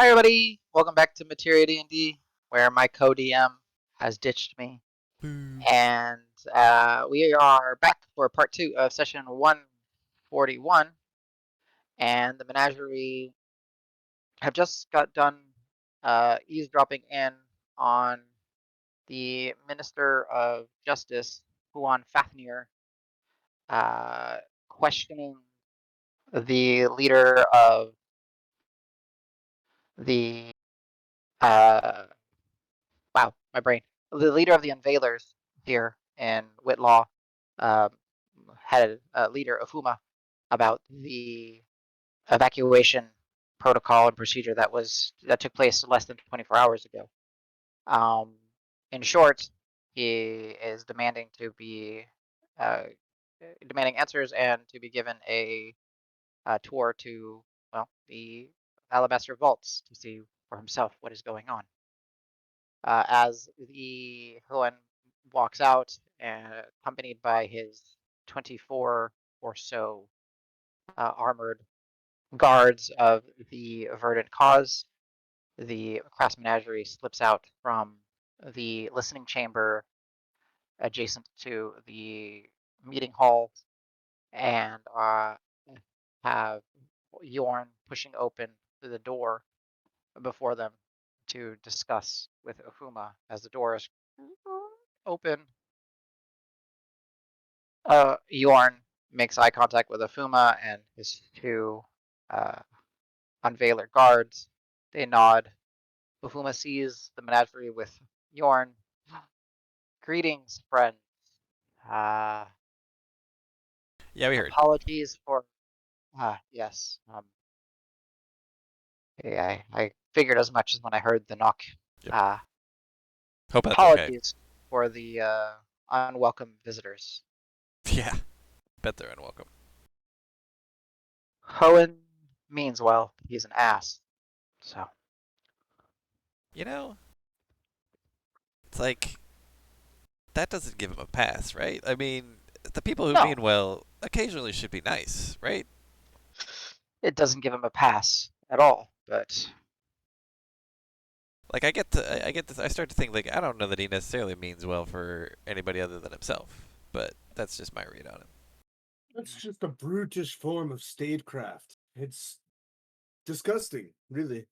Hi everybody, welcome back to Materia D&D, where my co-DM has ditched me, Boo. and we are back for part 2 of session 141, and the Menagerie have just got done eavesdropping in on the Minister of Justice, Huan Fafnir, uh, questioning the leader of the uh, wow, my brain. The leader of the Unveilers here in Whitlaw um, had a leader of Huma about the evacuation protocol and procedure that took place less than 24 hours ago. Um, in short, he is uh, demanding answers and to be given a tour to the Alabaster Vaults to see for himself what is going on. As the Huan walks out, accompanied by his 24 or so armored guards of the Verdant Cause, the Crass Menagerie slips out from the listening chamber adjacent to the meeting hall and have Yorn pushing open the door before them to discuss with Ofuma as the door is open. Yorn makes eye contact with Ofuma and his two uh, unveiler guards. They nod. Ofuma sees the menagerie with Yorn. Greetings, friends. Uh, Yeah, we heard. apologies for. Yes. Yeah, I figured as much as when I heard the knock. Yep. Uh, Hope that's okay. apologies for the unwelcome visitors. Yeah. Bet they're unwelcome. Hoenn means well. He's an ass. So. You know, it's like that doesn't give him a pass, right? I mean, the people who No, mean well occasionally should be nice, right? it doesn't give him a pass at all. But Like I get this. I start to think like I don't know that he necessarily means well for anybody other than himself, but that's just my read on it. That's just a brutish form of statecraft. It's disgusting, really.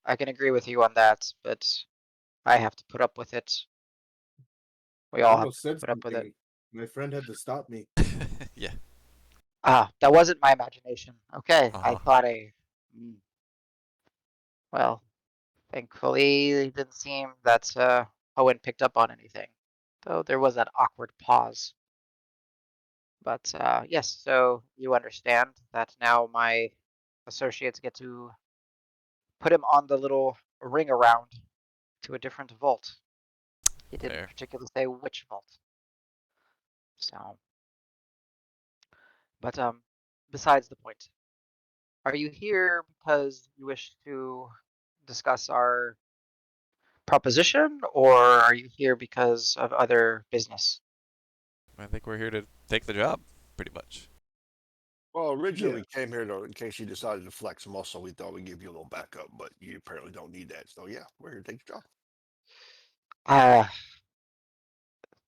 I can agree with you on that. But I have to put up with it. We I all have almost to said put up with it. something. My friend had to stop me. Yeah. That wasn't my imagination. Okay, Uh I huh. thought well, thankfully it didn't seem that Owen picked up on anything. Though there was that awkward pause. But yes, so you understand that now my associates get to put him on the little ring around to a different vault. He didn't Fair. particularly say which vault. So, but besides the point, are you here because you wish to discuss our proposition, or are you here because of other business? I think we're here to take the job, pretty much. Well, originally Yeah. we came here in case you decided to flex muscle. We thought we'd give you a little backup, but you apparently don't need that. So yeah, we're here to take the job. I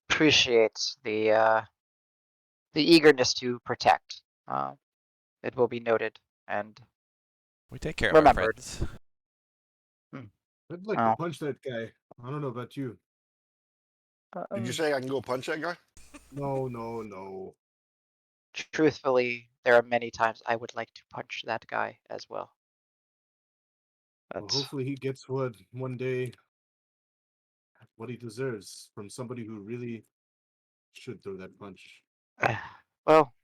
appreciate the eagerness to protect. It will be noted and We take care of our remembered. friends. Hmm. I'd like to Well, punch that guy. I don't know about you. Did you um, say I can go punch that guy? No, no, no. truthfully, there are many times I would like to punch that guy as well. Well, But hopefully he gets one day what he deserves from somebody who really should throw that punch. well,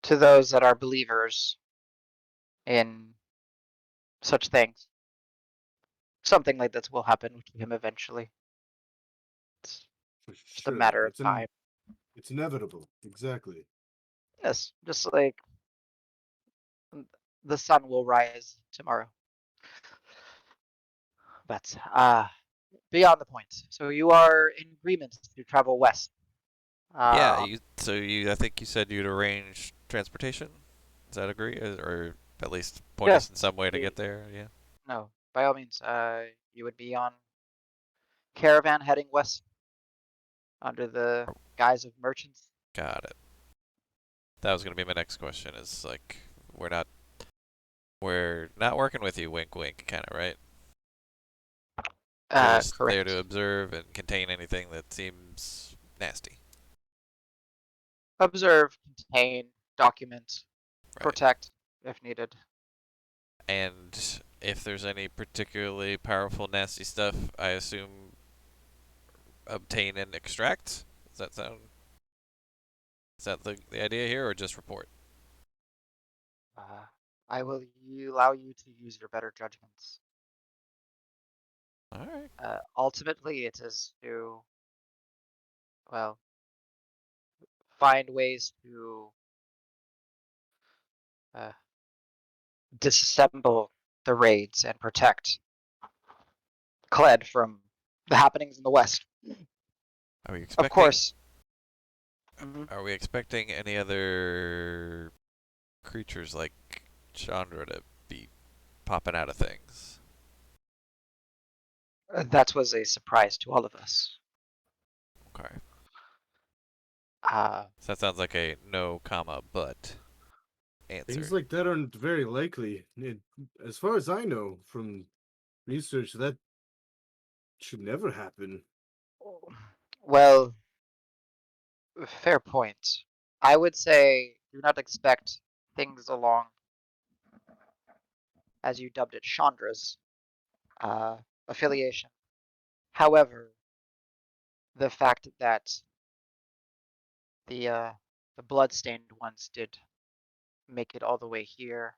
to those that are believers in such things, something like this will happen to him eventually. It's For just a sure. matter of time. It's inevitable. Exactly. Yes, just like the sun will rise tomorrow. But beyond the point. So you are in agreement to travel west. Yeah. Uh, I think you said you'd arrange transportation. Does that agree, or at least point Yeah. us in some way to get there? Yeah. No, by all means. You would be on caravan heading west under the guise of merchants. Got it. That was gonna be my next question. Is like we're not working with you, wink, wink, kind of, right? We're just there to Correct. observe and contain anything that seems nasty. Observe, contain, document, Right. protect if needed. And if there's any particularly powerful, nasty stuff, I assume obtain and extract. Does that sound? Is that the idea here, or just report? I will allow you to use your better judgments. All right. Ultimately, it is to, well, find ways to uh, disassemble the raids and protect Kled from the happenings in the West. Are we Of expecting? course. Mhm. Are we expecting any other creatures like Chandra to be popping out of things? That was a surprise to all of us. Okay. Uh, So that sounds like a no comma but answer. Things like that aren't very likely. As far as I know from research, that should never happen. well, fair point. I would say do not expect things along, as you dubbed it, Chandra's uh, affiliation. However, the fact that the the bloodstained ones did make it all the way here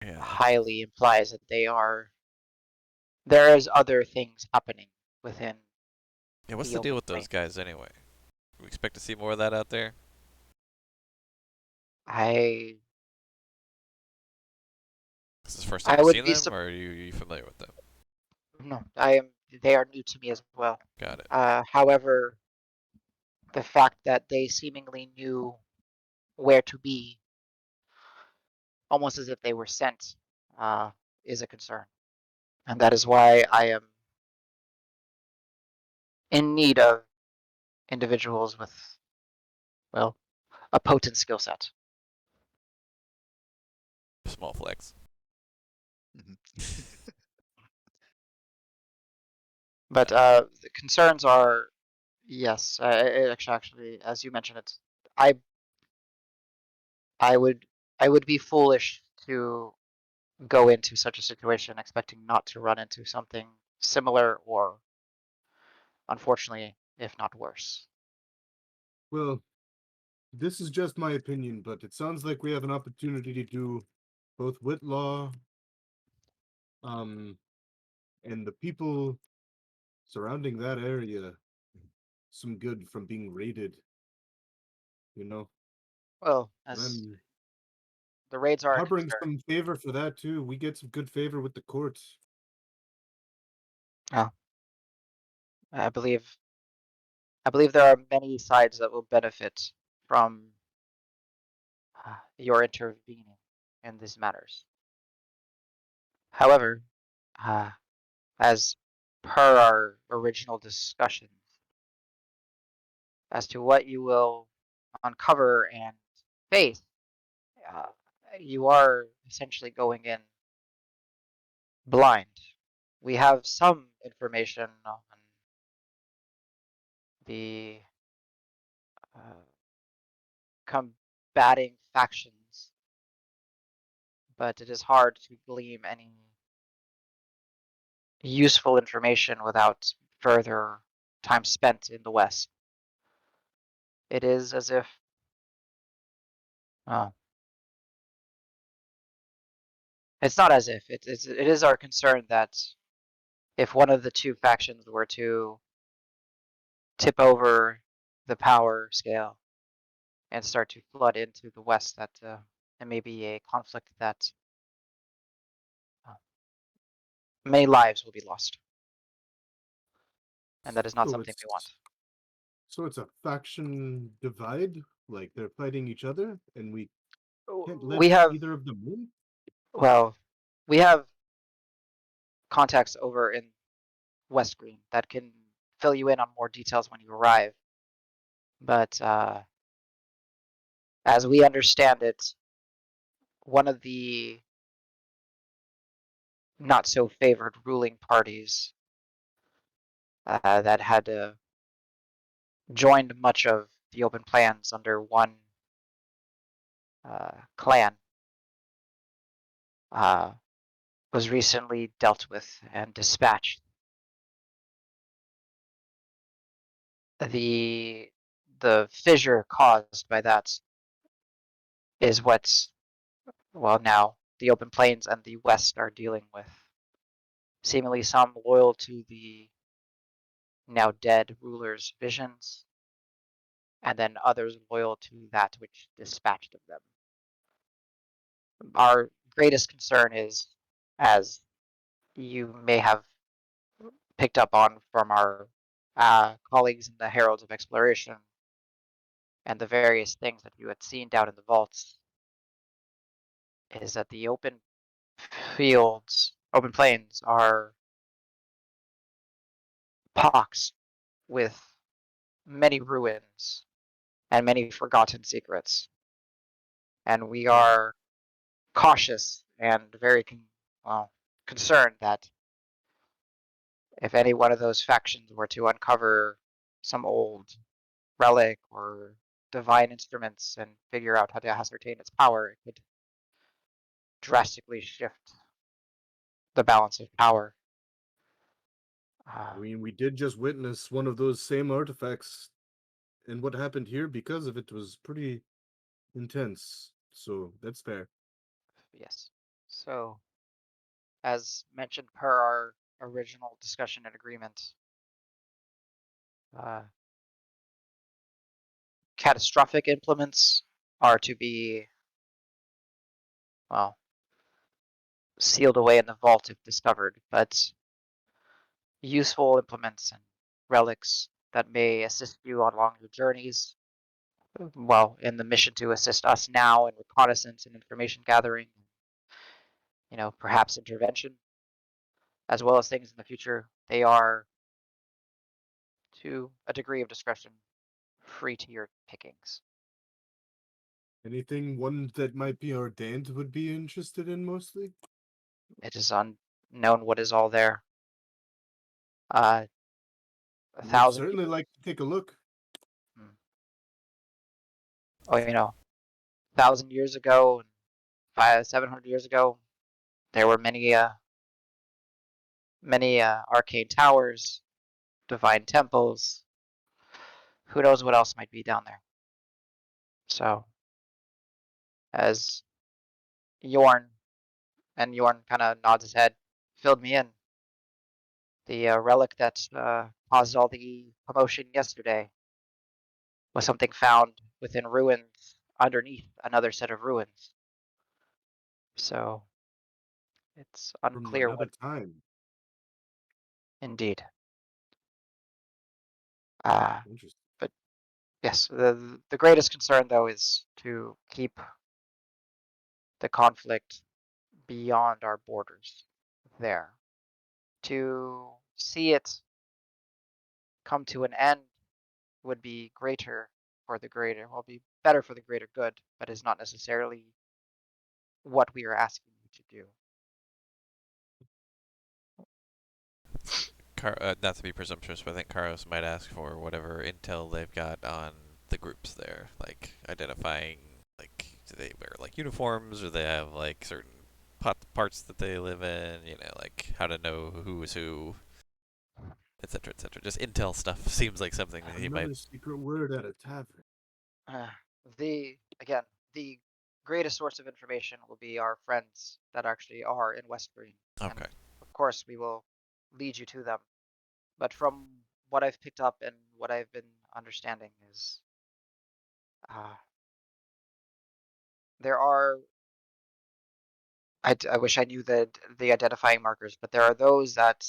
Yeah. highly implies that there is other things happening within Yeah. What's the the deal Omen with those plane. guys anyway? We expect to see more of that out there. I This is the first time I you've would seen be them, or are you familiar with them? no, I am they are new to me as well. Got it. However, the fact that they seemingly knew where to be, almost as if they were sent, is a concern. And that is why I am in need of individuals with, well, a potent skill set. Small flex. But the concerns are, yes, actually, as you mentioned, it's I I would I would be foolish to go into such a situation expecting not to run into something similar or, unfortunately, if not worse. Well, this is just my opinion, but it sounds like we have an opportunity to do both Whitlaw, um, and the people surrounding that area some good from being raided. You know, Well, and as I'm the raids are a harboring concern. some favor for that too. We get some good favor with the courts. Oh, I believe I believe there are many sides that will benefit from your intervening in these matters. However, uh, as per our original discussions, as to what you will uncover and face, uh, you are essentially going in blind. We have some information on the uh, combating factions, but it is hard to glean any useful information without further time spent in the West. It is as if, oh, it's not as if, it is our concern that if one of the two factions were to tip over the power scale and start to flood into the West, that it may be a conflict that uh, many lives will be lost. And that is not So something we want. it's a faction divide, like they're fighting each other, and we Can't let We have, either of them in? well, we have contacts over in West Green that can fill you in on more details when you arrive. But as we understand it, one of the not so favored ruling parties that had joined much of the open plans under one clan uh, was recently dealt with and dispatched. The fissure caused by that is what's, well, now the open plains and the West are dealing with. Seemingly some loyal to the now dead ruler's visions, and then others loyal to that which dispatched of them. Our greatest concern is, as you may have picked up on from our colleagues in the Heralds of Exploration and the various things that you had seen down in the vaults, is that the open fields, open plains are pox with many ruins and many forgotten secrets. And we are cautious and very concerned that if any one of those factions were to uncover some old relic or divine instruments and figure out how to ascertain its power, it could drastically shift the balance of power. I mean, we did just witness one of those same artifacts, and what happened here because of it was pretty intense. So that's fair. Yes. So, as mentioned per our original discussion and agreement, uh, catastrophic implements are to be, well, sealed away in the vault if discovered, but useful implements and relics that may assist you along your journeys, well, in the mission to assist us now in reconnaissance and information gathering, perhaps intervention, as well as things in the future. They are, to a degree of discretion, free to your pickings. Anything one that might be ordained would be interested in mostly? It is unknown what is all there. A Would thousand certainly years. like to take a look. Oh, 1,000 years ago, 700 years ago, there were many arcane towers, divine temples. Who knows what else might be down there? So, as Yorn kind of nods his head, filled me in. The relic that caused all the commotion yesterday was something found within ruins underneath another set of ruins. So it's From unclear another what time. indeed. Uh, Interesting. but yes, the greatest concern though is to keep the conflict beyond our borders there. To see it come to an end would be be better for the greater good, but is not necessarily what we are asking you to do. Not to be presumptuous, but I think Carlos might ask for whatever intel they've got on the groups there, like identifying, like, do they wear like uniforms, or they have like certain parts that they live in, like how to know who is who, etc., etc. Just intel stuff seems like something that he might. Another secret word at a tavern. Uh, the greatest source of information will be our friends that actually are in West Green, and Okay. of course we will lead you to them. But from what I've picked up and what I've been understanding is, uh, there are. I wish I knew the identifying markers, but there are those that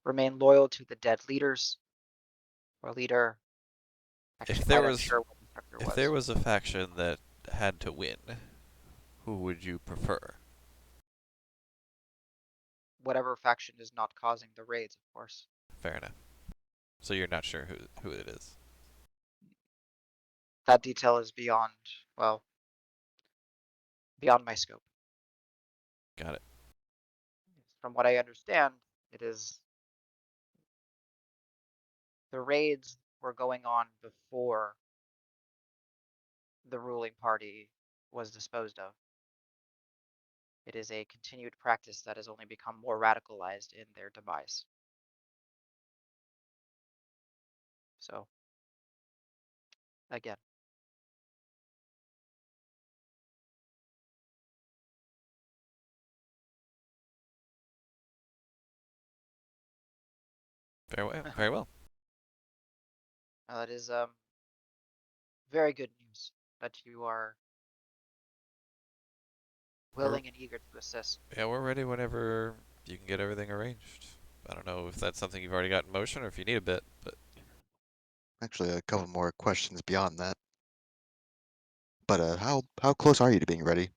remain loyal to the dead leaders or leader. If Actually, there quite was, unsure what the structure if there was. was a faction that had to win, Who would you prefer? Whatever faction is not causing the raids, of course. Fair enough. So you're not sure who it is. That detail is beyond, well, beyond my scope. Got it. From what I understand, it is the raids were going on before the ruling party was disposed of. It is a continued practice that has only become more radicalized in their demise. So, again, Very well. that is very good news that you are We're, willing and eager to assist. yeah, we're ready whenever you can get everything arranged. I don't know if that's something you've already got in motion or if you need a bit, but Actually, a couple more questions beyond that. But how close are you to being ready?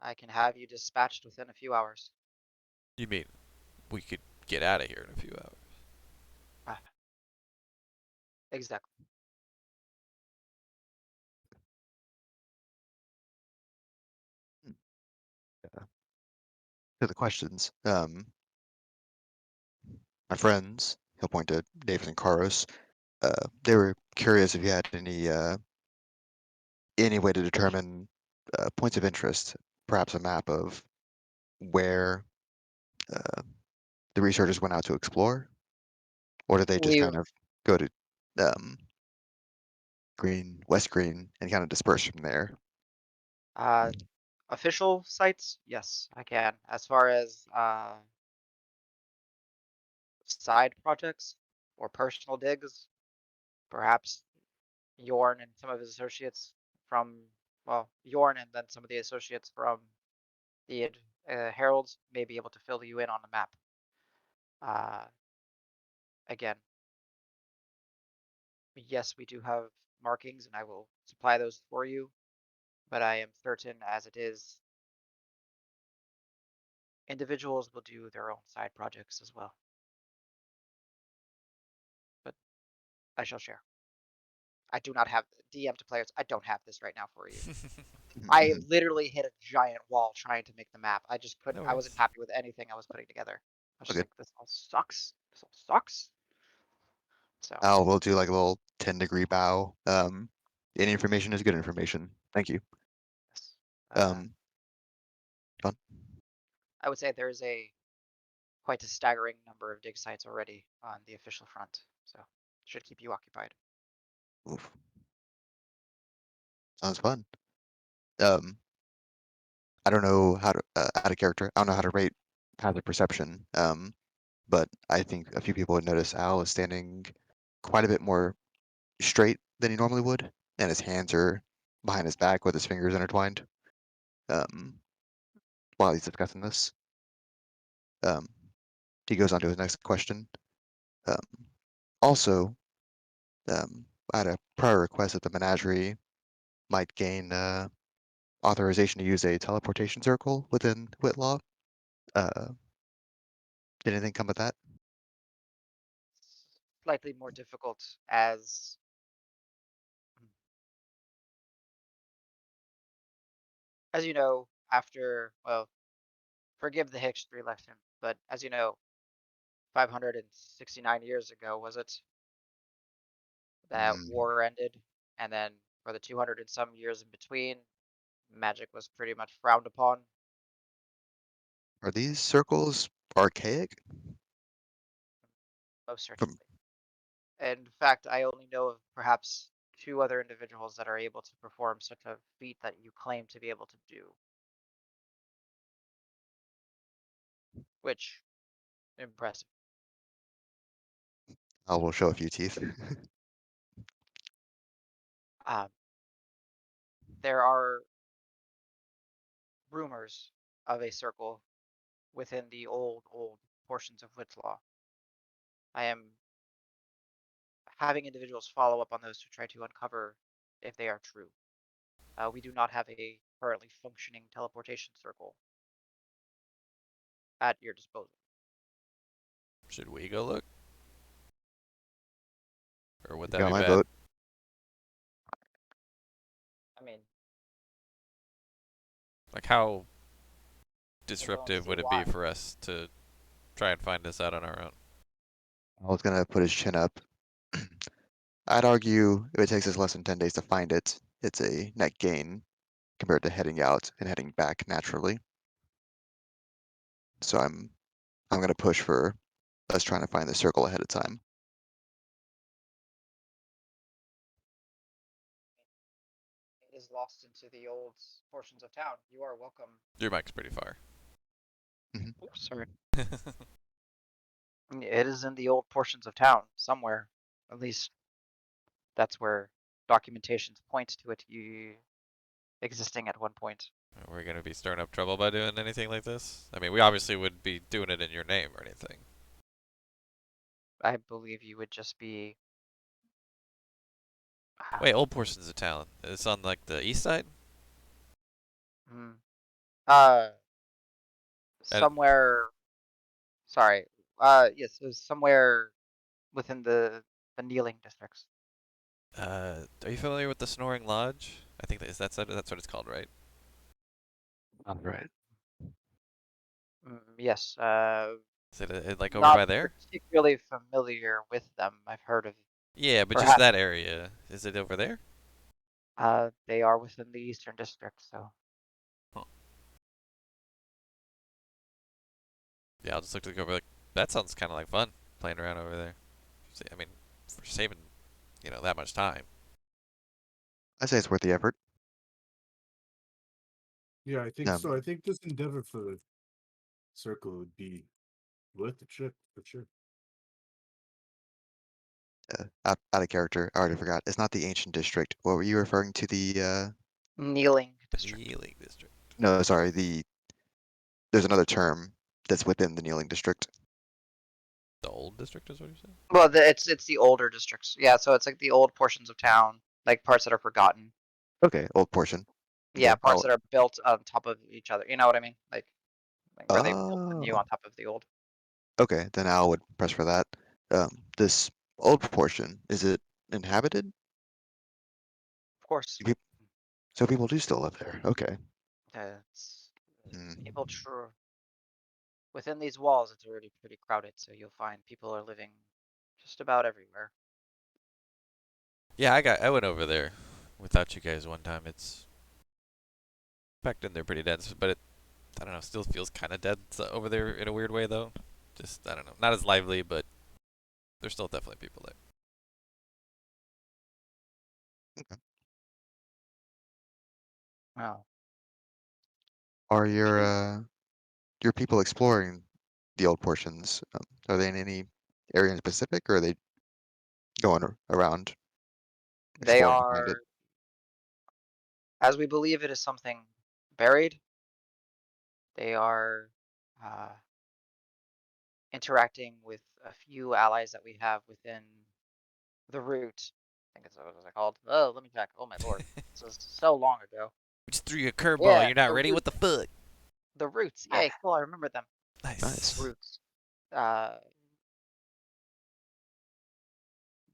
I can have you dispatched within a few hours. you mean we could get out of here in a few hours? Ah, exactly. To the questions. My friends, he'll point to David and Karos. They were curious if you had any way to determine points of interest, perhaps a map of where uh, the researchers went out to explore, or did they just We kind of go to um, West Green, and kind of disperse from there? uh official sites, yes, I can. As far as side projects or personal digs, perhaps Yorn and some of his associates from, well, Yorn and then some of the associates from the Heralds may be able to fill you in on the map. Uh, again, yes, we do have markings and I will supply those for you, but I am certain as it is, individuals will do their own side projects as well. But I shall share. I do not have DM to players. I don't have this right now for you. I Mhm. literally hit a giant wall trying to make the map. I just couldn't, No I wasn't worries. happy with anything I was putting together. I was just Okay. like, this all sucks. This all sucks. So, We'll do like a little 10-degree bow. Any information is good information. Thank you. yes. Um, John? I would say there is a quite a staggering number of dig sites already on the official front. So should keep you occupied. Oof. Sounds fun. Um, I don't know how to out of character. I don't know how to rate passive perception. But I think a few people would notice Al is standing quite a bit more straight than he normally would, and his hands are behind his back with his fingers intertwined. Um, while he's discussing this, um, he goes on to his next question. Um, also, I had a prior request that the menagerie might gain authorization to use a teleportation circle within Whitlaw. Uh, did anything come of that? Slightly more difficult as you know, after, well, forgive the history lesson, but as you know, 569 years ago, was it, that Mm, war ended? And then for the 200 and some years in between, magic was pretty much frowned upon. are these circles archaic? Most certainly. From In fact, I only know of perhaps two other individuals that are able to perform such a feat that you claim to be able to do, which impressive. I will show a few teeth. Um, there are rumors of a circle within the old portions of Whitlaw. I am having individuals follow up on those to try to uncover if they are true. We do not have a currently functioning teleportation circle at your disposal. Should we go look? Or would You that got be my bad? vote. I mean, Like, how we're going to disruptive see would it be why. for us to try and find this out on our own? I was gonna put his chin up. I'd argue if it takes us less than 10 days to find it, it's a net gain compared to heading out and heading back naturally. So I'm gonna push for us trying to find the circle ahead of time. It is lost into the old portions of town. You are welcome. Your mic's pretty far. Oops, sorry. It is in the old portions of town somewhere. At least that's where documentations point to it existing at one point. Are we gonna be stirring up trouble by doing anything like this? I mean, we obviously would be doing it in your name or anything. I believe you would just be. Wait, old portions of town. It's on like the east side? Hmm. Uh, And somewhere. Sorry. Yes, it was somewhere within the kneeling districts. are you familiar with the Snoring Lodge? I think that's what it's called, right? All right. Yes. Is it like over Not by there? particularly familiar with them. I've heard of. Yeah, but just Perhaps. that area. Is it over there? They are within the eastern district, so. Huh. Yeah, I'll just look over. Like, that sounds kind of like fun playing around over there. I mean, for saving, that much time. I say it's worth the effort. Yeah, I think so. I think this endeavor for the circle would be worth the trip for sure. Out of character. I already forgot. It's not the ancient district. What were you referring to? The Kneeling The district. Kneeling District. no, sorry. There's another term that's within the kneeling district. The Old District is what you said? Well, it's the older districts. Yeah, so it's like the old portions of town, like parts that are forgotten. Okay, old portion. Yeah, Okay. parts that are built on top of each other. You know what I mean? Like where they built the new Oh, on top of the old. okay. Then Al would press for that. This old portion, is it inhabited? Of course, Peop- So people do still live there. Okay. it's Hmm. people true. Within these walls, it's already pretty crowded, so you'll find people are living just about everywhere. Yeah, I went over there without you guys one time. It's packed in there pretty dense, but I don't know, still feels kind of dead over there in a weird way though. Just I don't know, not as lively, but there's still definitely people there. Wow. Are We can. your people exploring the old portions? Are they in any area in specific, or are they going around They exploring to find it? are, as we believe it is something buried. They are uh, interacting with a few allies that we have within the route. I think it's what was it called? Oh, let me check. Oh my lord, this was so long ago. We just threw you a curveball. Yeah, You're not the ready. root, What the fuck? the roots. Yay, cool. I remember them. Nice. Nice. Roots. Uh,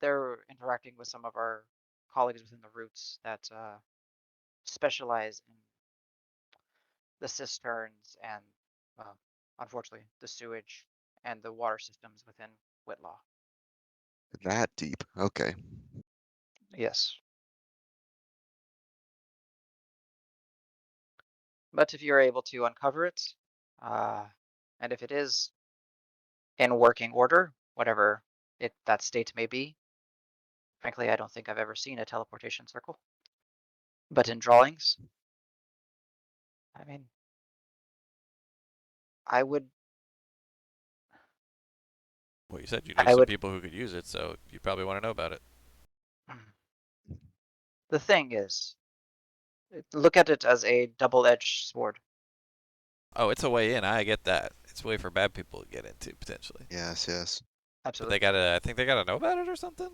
they're interacting with some of our colleagues within the roots that specialize in the cisterns and, unfortunately, the sewage and the water systems within Whitlaw. That deep. Okay. Yes. But if you're able to uncover it, and if it is in working order, whatever that state may be, frankly, I don't think I've ever seen a teleportation circle. But in drawings, I mean, I would, Well, you said you knew I some would. people who could use it, so you probably want to know about it. The thing is, look at it as a double-edged sword. Oh, it's a way in. I get that. It's a way for bad people to get into potentially. Yes, yes. But they Absolutely. gotta. I think they gotta know about it or something,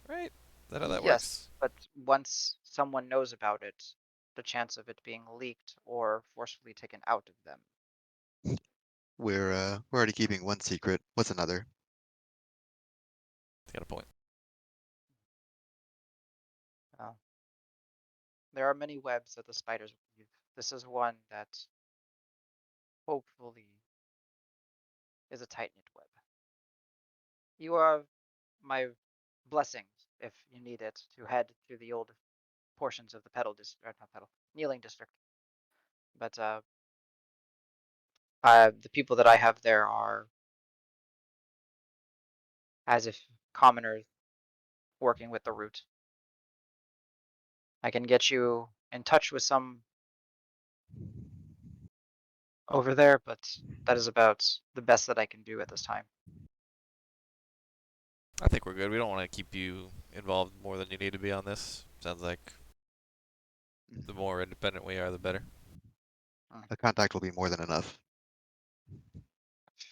right? Is that how that Yes, works? but once someone knows about it, the chance of it being leaked or forcefully taken out of them. We're already keeping one secret. What's another? Got a point. Uh, there are many webs that the spiders weave. This is one that hopefully is a tight-knit web. You are my blessings if you need it to head to the old portions of the pedal district, not pedal, kneeling district. But the people that I have there are as if commoners working with the root. I can get you in touch with some over there, but that is about the best that I can do at this time. I think we're good. We don't want to keep you involved more than you need to be on this. Sounds like the more independent we are, the better. A contact will be more than enough.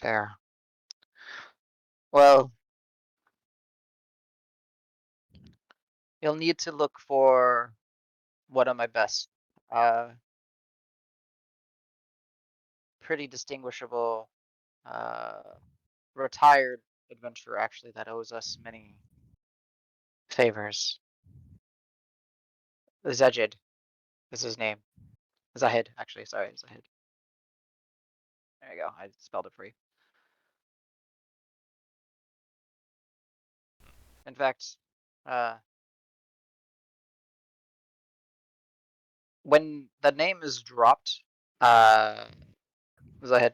Fair. Well, you'll need to look for one of my best. Pretty distinguishable, retired adventurer actually that owes us many favors. Zejid is his name. Zahid, actually, sorry, Zahid. There you go, I spelled it for you. In fact, when the name is dropped, Zahid,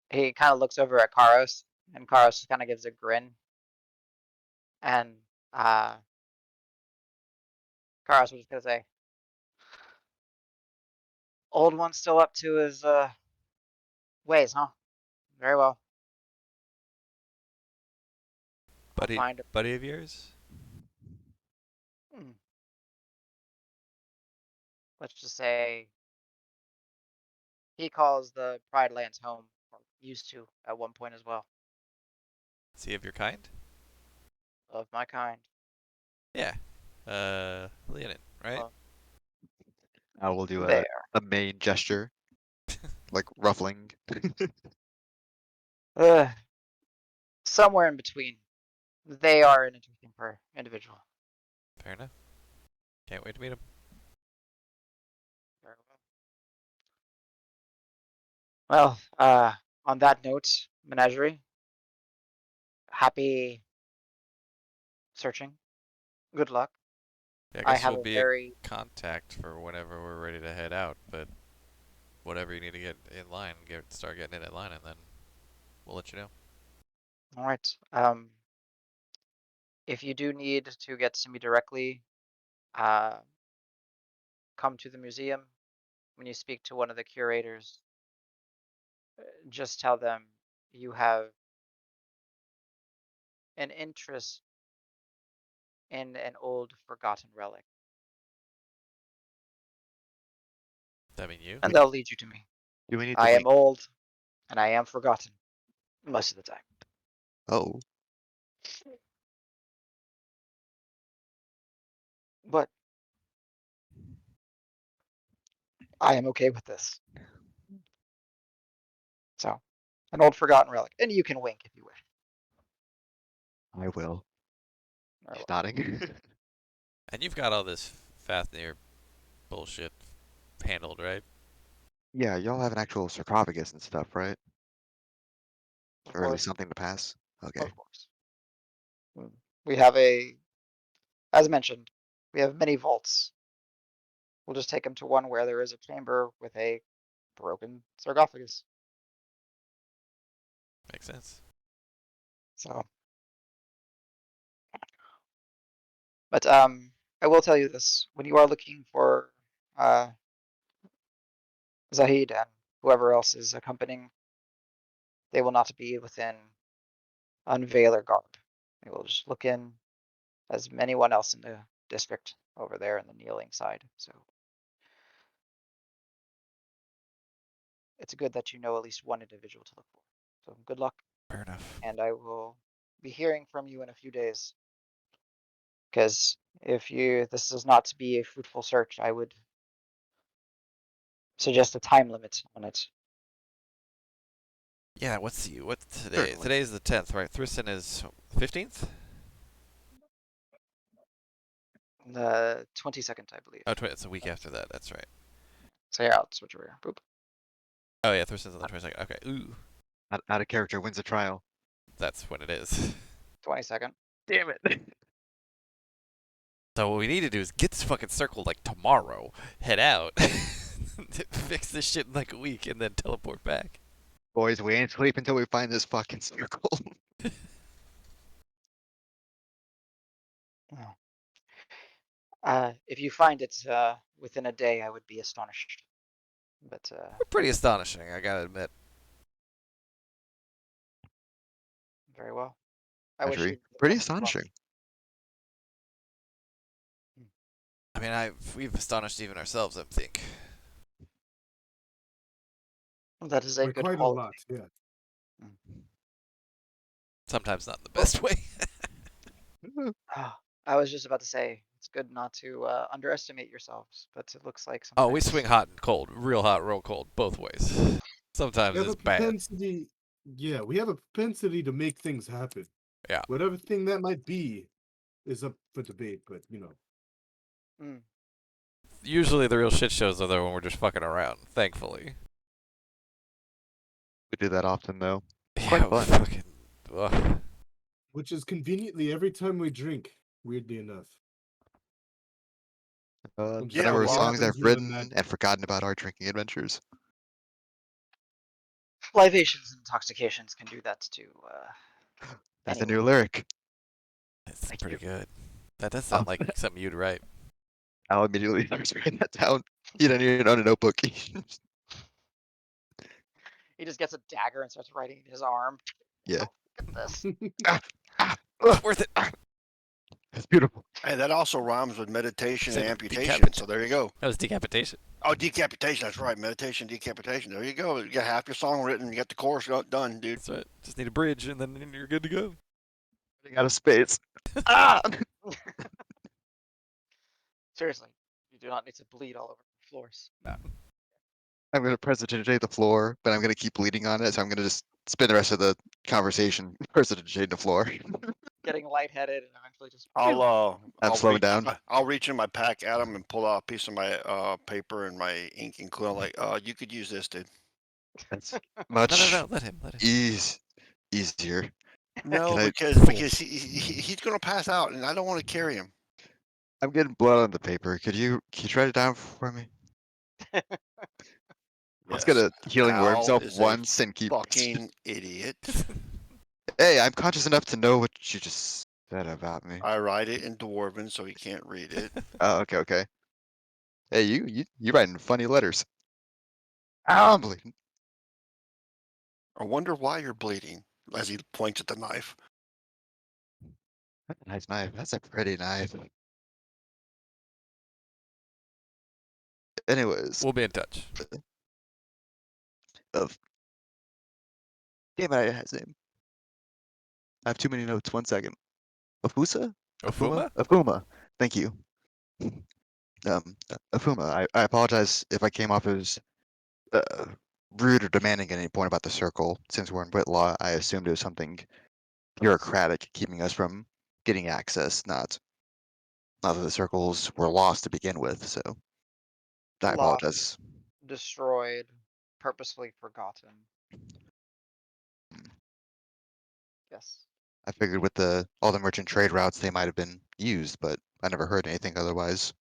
he kind of looks over at Karos, and Karos kind of gives a grin. And Karos was just gonna say, old one's still up to his ways, huh? Very well. I'll Buddy, find him. buddy of yours? Let's just say he calls the Pride Lands home, or used to at one point as well, Is he of your kind? of my kind. Yeah. Leonin, right? I will do There. a main gesture, like ruffling. Somewhere in between. They are an interesting individual. Fair enough. Can't wait to meet him. Very well. On that note, Menagerie, happy searching. Good luck. Yeah, I I guess have we'll a be in very contact for whenever we're ready to head out, but whatever you need to get in line, start getting in line, and then we'll let you know. all right. If you do need to get to me directly, uh, come to the museum. When you speak to one of the curators, just tell them you have an interest in an old forgotten relic, That mean you? and they'll lead you to me. Do we need to I wait? am old, and I am forgotten most of the time. Oh, But I am okay with this. So, an old forgotten relic, and you can wink if you wish. I will. Very He's well. nodding. And you've got all this Fafnir bullshit handled, right? Yeah, y'all have an actual sarcophagus and stuff, right? Of Or at least course, something to pass. Okay. of course. We have as mentioned, we have many vaults. We'll just take them to one where there is a chamber with a broken sarcophagus. Makes sense. So, but I will tell you this: when you are looking for Zahid and whoever else is accompanying, they will not be within unveiler garb. They will just look in as anyone else in the district over there in the kneeling side. So it's good that you know at least one individual to look for. So good luck, Fair enough. and I will be hearing from you in a few days. Because if this is not to be a fruitful search, I would suggest a time limit on it. Yeah, what's today? Certainly. Today's the 10th, right? Thriston is 15th? The 22nd, I believe. Oh, it's a week after that. That's right. So here, I'll switch over here. Boop. Oh yeah, Thriston's on the 22nd. Okay. Ooh, Out of character wins a trial. that's when it is. 22nd. Damn it. So what we need to do is get this fucking circle like tomorrow, head out, fix this shit in like a week, and then teleport back. Boys, we ain't sleep until we find this fucking circle. Oh. If you find it within a day, I would be astonished. But Pretty astonishing, I gotta admit. very well. I wish Menagerie. you the Pretty best of luck. astonishing. I mean, we've astonished even ourselves, I think. That is a By good quite a quality. lot, yeah. Sometimes not in the best way. I was just about to say it's good not to underestimate yourselves, but it looks like Oh, sometimes. we swing hot and cold, real hot, real cold, both ways. We Sometimes have it's a bad. propensity, yeah, we have a propensity to make things happen. Yeah. Whatever thing that might be is up for debate, but Mm. Usually the real shit shows are there when we're just fucking around, thankfully. We do that often though. Yeah, Quite fun. fucking. Ugh. which is conveniently every time we drink, weirdly enough. Some Yeah, The number of shit well- songs happens, I've we have a written and forgotten about our drinking adventures. Libations and intoxications can do that to That's a anyone. new lyric. It's Thank pretty you. good. That does sound like something you'd write. I'll immediately start writing that down. You don't need it on a notebook. He just gets a dagger and starts writing in his arm. Yeah. Oh, look at this. It's worth it. It's beautiful. Hey, that also rhymes with meditation and Said amputation. decapita- So there you go. That was decapitation. Oh, decapitation. That's right. Meditation, decapitation. There you go. You got half your song written. You got the chorus done, dude. That's right. Just need a bridge and then you're good to go. Running out of space. Ah! Seriously, you do not need to bleed all over the floors. No. I'm gonna prestidigitate the floor, but I'm gonna keep bleeding on it, so I'm gonna just spend the rest of the conversation prestidigitating the floor. Getting lightheaded and eventually just. I'm slowing down. I'll reach in my pack, Adam, and pull out a piece of my paper and my ink and quill. Like, you could use this, dude. That's No, much no, no. Let him. easier. No, Can I- because he's gonna pass out, and I don't want to carry him. I'm getting blood on the paper. Can you write it down for me? Let's get a healing word Al himself is once and keep. fucking idiot. Hey, I'm conscious enough to know what you just said about me. I write it in Dwarven, so he can't read it. Oh, okay. Hey, you writing funny letters. Ow, I'm bleeding. I wonder why you're bleeding. As he points at the knife. That's a nice knife. That's a pretty knife. Anyways, We'll be in touch. damn it, I had his name. I have too many notes. 1 second. Afusa? Ofuma? Afuma. Thank you. Afuma, I apologize if I came off as rude or demanding at any point about the circle. Since we're in Whitlaw, I assumed it was something bureaucratic keeping us from getting access, not that the circles were lost to begin with, so I Lost, apologize. destroyed, purposefully forgotten. Yes. I figured with all the merchant trade routes they might have been used, but I never heard anything otherwise.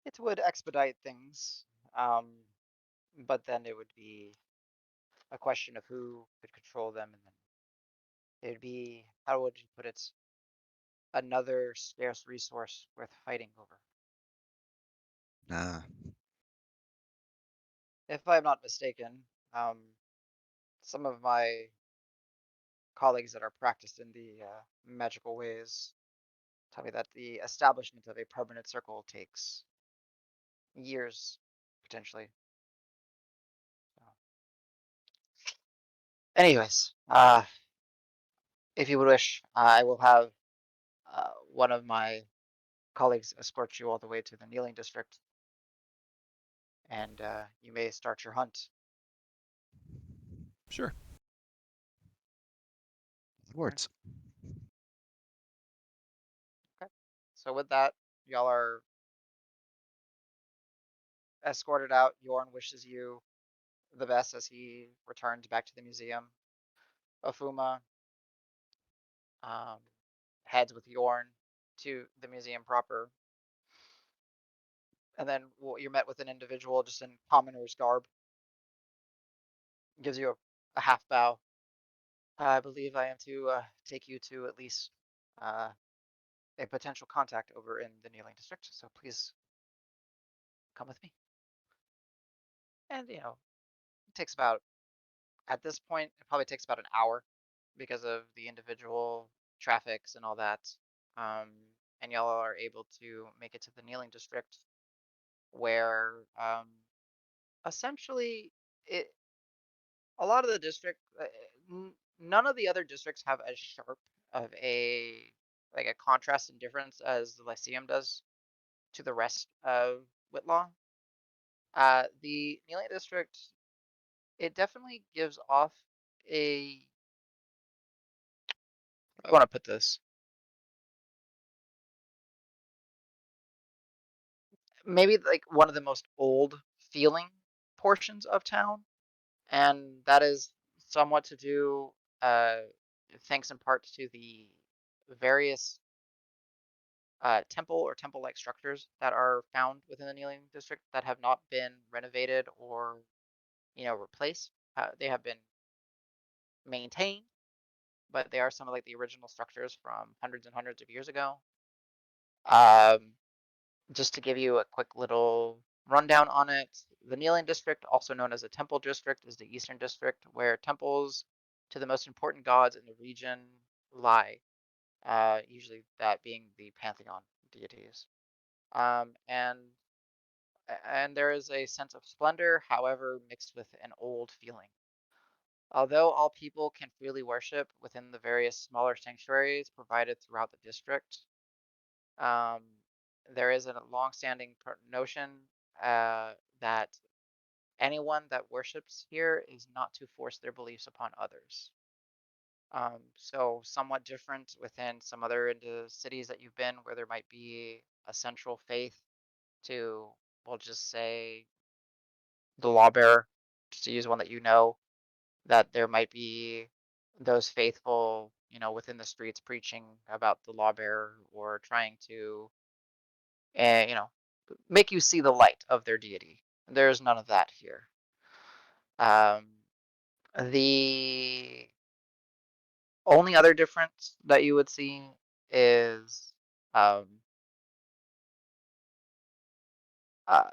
It would expedite things, but then it would be a question of who could control them, and then it'd be, how would you put it, another scarce resource worth fighting over. Nah. If I'm not mistaken, some of my colleagues that are practiced in the magical ways tell me that the establishment of a permanent circle takes years, potentially. So. Anyways, if you would wish, I will have one of my colleagues escort you all the way to the kneeling district. and you may start your hunt. Sure. Words. Okay. So with that, y'all are escorted out. Yorn wishes you the best as he returns back to the museum. Ofuma um, heads with Yorn to the museum proper. And then you're met with an individual just in commoner's garb. Gives you a half bow. I believe I am to take you to at least uh, a potential contact over in the Kneeling District. So please come with me. And, it takes about, at this point, it probably takes about an hour because of the individual traffics and all that. Um, and y'all are able to make it to the Kneeling District where essentially it a lot of the district none of the other districts have as sharp of a like a contrast and difference as the Lyceum does to the rest of Whitlaw. The Kneeling District, it definitely gives off a I want to put this maybe like one of the most old feeling portions of town, and that is somewhat to do uh, thanks in part to the various temple or temple-like structures that are found within the Kneeling District that have not been renovated or replaced. They have been maintained, but they are some of like the original structures from hundreds and hundreds of years ago. Um, just to give you a quick little rundown on it, the Kneeling District, also known as a temple district, is the eastern district where temples to the most important gods in the region lie, usually that being the pantheon deities. And there is a sense of splendor, however, mixed with an old feeling. Although all people can freely worship within the various smaller sanctuaries provided throughout the district, um, there is a long-standing notion that anyone that worships here is not to force their beliefs upon others. So somewhat different within some other into cities that you've been where there might be a central faith to, we'll just say, the lawbearer, just to use one that that there might be those faithful, within the streets preaching about the lawbearer or trying to, uh, you know, make you see the light of their deity. There's none of that here. Um, the only other difference that you would see is um, uh,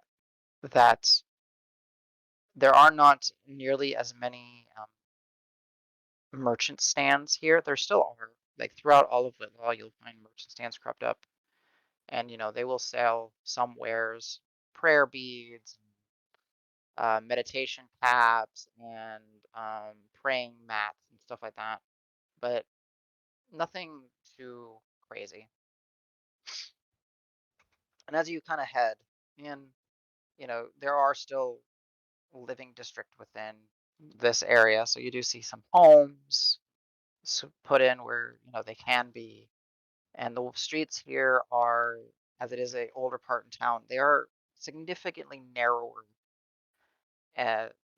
that there are not nearly as many merchant stands here. There still are, like throughout all of Whitlaw, you'll find merchant stands cropped up, and they will sell some wares, prayer beads, meditation caps, and praying mats and stuff like that. But nothing too crazy. And as you kind of head in, there are still living district within this area, so you do see some homes put in where they can be. And the streets here are, as it is a older part in town, they are significantly narrower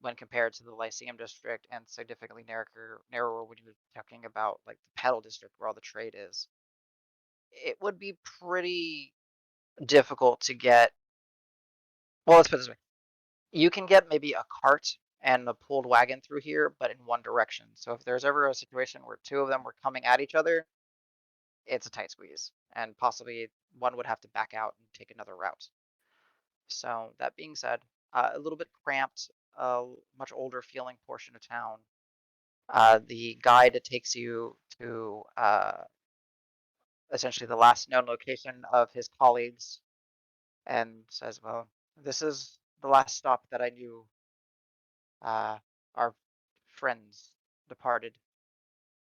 when compared to the Lyceum district, and significantly narrower when you're talking about like the Pedal district where all the trade is. It would be pretty difficult to get. Well, let's put it this way: you can get maybe a cart and a pulled wagon through here, but in one direction. So if there's ever a situation where two of them were coming at each other, it's a tight squeeze, and possibly one would have to back out and take another route. So that being said, a little bit cramped, much older feeling portion of town. The guide takes you to essentially the last known location of his colleagues and says, well, this is the last stop that I knew our friends departed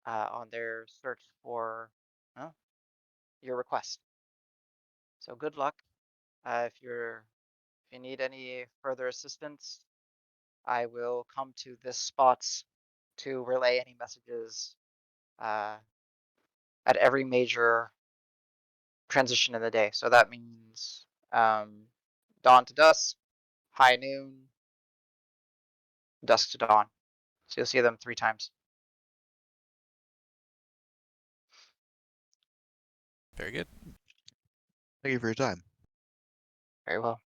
on their search for your request. So good luck if you're If you need any further assistance, I will come to this spot to relay any messages at every major transition in the day. So that means dawn to dusk, high noon, dusk to dawn. So you'll see them 3 times. Very good. Thank you for your time. Very well.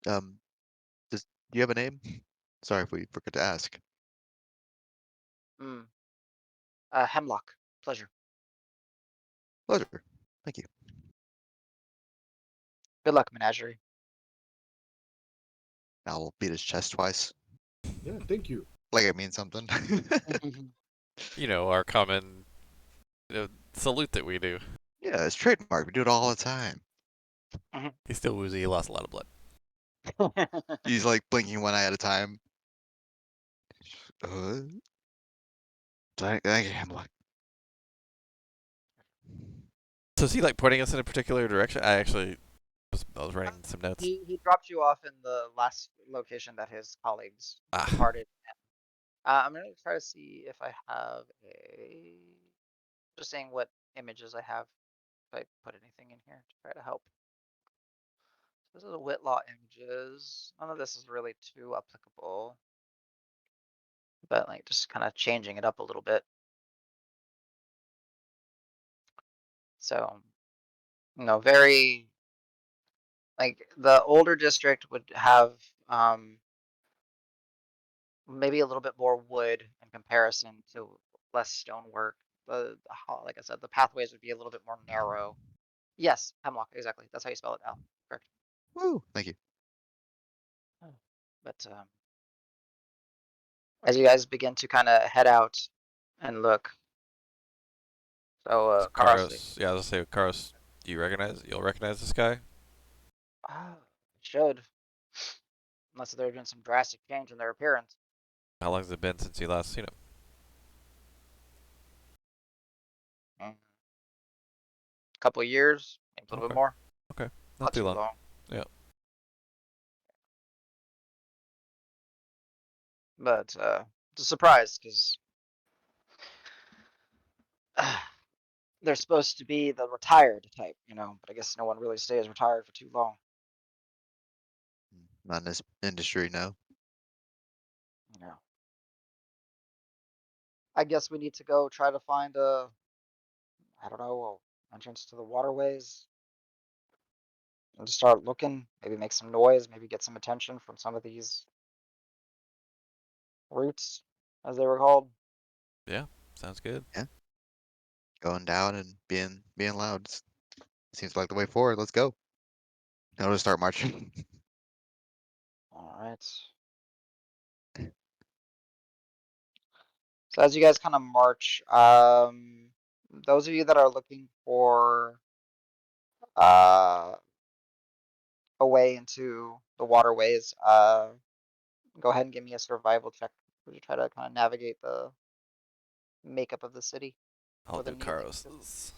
Um, do you have a name? Sorry if we forgot to ask. Hemlock. Pleasure. Pleasure. Thank you. Good luck, Menagerie. I'll beat his chest twice, Yeah, thank you. like it means something. You know, our common salute that we do. Yeah, it's trademark. We do it all the time. He's still woozy. He lost a lot of blood. He's like blinking one eye at a time. Uh, thank you, Hemlock. So is he like pointing us in a particular direction? I was writing some notes. He dropped you off in the last location that his colleagues Ah. departed. I'm gonna try to see if I have a. Just saying what images I have. If I put anything in here to try to help. This is a Whitlaw images. None of this is really too applicable, but like just kind of changing it up a little bit. So, very like the older district would have maybe a little bit more wood in comparison to less stonework. Like I said, the pathways would be a little bit more narrow. Yes, hemlock, exactly. That's how you spell it, Al. Correct. Woo! Thank you. But as you guys begin to kind of head out and look, so Karos, Karos. Yeah, I was gonna say, Karos, you'll recognize this guy? should, unless there's been some drastic change in their appearance. How long has it been since you last seen him? Couple of years, maybe a little bit more. Okay. Not too long. Yeah. But it's a surprise because they're supposed to be the retired type, but I guess no one really stays retired for too long. Not in this industry, no. Yeah. I guess we need to go try to find I don't know, a entrance to the waterways and just start looking, maybe make some noise, maybe get some attention from some of these roots, as they were called. Yeah. Sounds good. Yeah. Going down and being loud. Seems like the way forward. Let's go. Now to start marching. All right. So as you guys kind of march, those of you that are looking for a way into the waterways, go ahead and give me a survival check. Would you try to kind of navigate the makeup of the city I'll or the do needling? Karos's.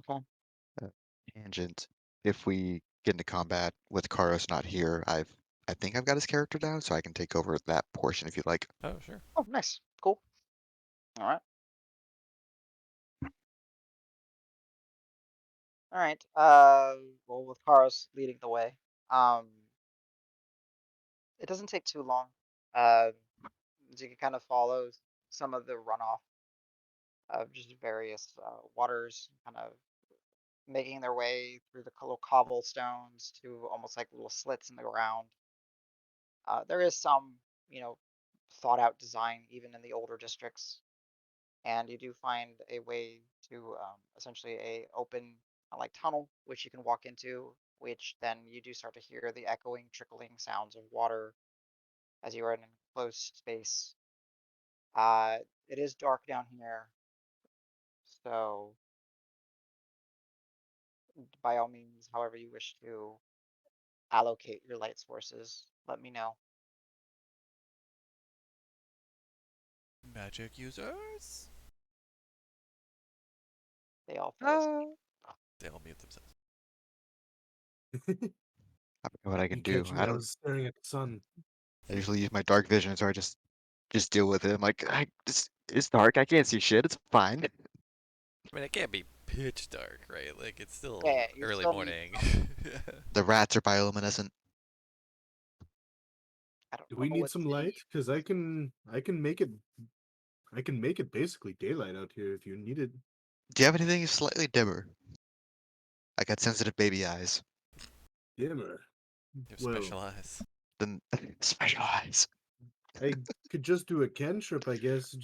Okay. Tangent. If we get into combat with Karos not here, I think I've got his character down, so I can take over that portion if you'd like. Oh, sure. Oh, nice. Cool. All right. All right. Well, with Karos leading the way, it doesn't take too long. Uh, as you can kind of follow some of the runoff of just various waters, kind of making their way through the little cobblestones to almost like little slits in the ground. There is some, thought out design even in the older districts, and you do find a way to essentially a open like tunnel which you can walk into, which then you do start to hear the echoing, trickling sounds of water as you are in an enclosed space. It is dark down here, so by all means, however you wish to allocate your light sources, let me know. Magic users. They all fell asleep. They all mute themselves. I don't know what I can You do. catch me, I I don't. was staring at the sun. I usually use my dark vision, so I just deal with it. I'm like, it's dark. I can't see shit. It's fine. I mean, it can't be pitch dark, right? Like, it's still Yeah, you early still need morning. some. The rats are bioluminescent. I don't Do know we need what some city. light? Because I can make it basically daylight out here if you need it. Do you have anything slightly dimmer? I got sensitive baby eyes. Dimmer. You Well, specialize. Then special eyes. I could just do a cantrip, I guess.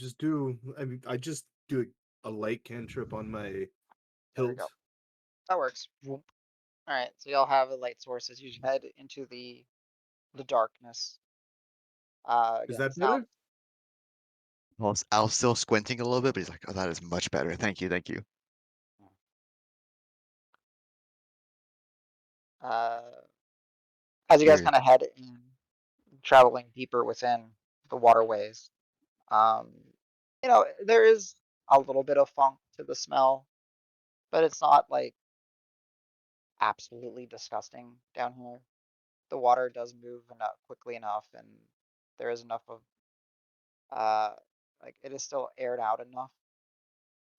I mean, I just do a light cantrip on my There we hilt. go. That works. Whoop. All right, so y'all have a light source as you head into the darkness. Is Again, that sound. better? Well, Al's still squinting a little bit, but he's like, "Oh, that is much better. Thank you, thank you." Uh, as you guys Weird. kind of head in, traveling deeper within the waterways, um, there is a little bit of funk to the smell, but it's not like absolutely disgusting down here. The water does move enough quickly enough, and there is enough of uh, like it is still aired out enough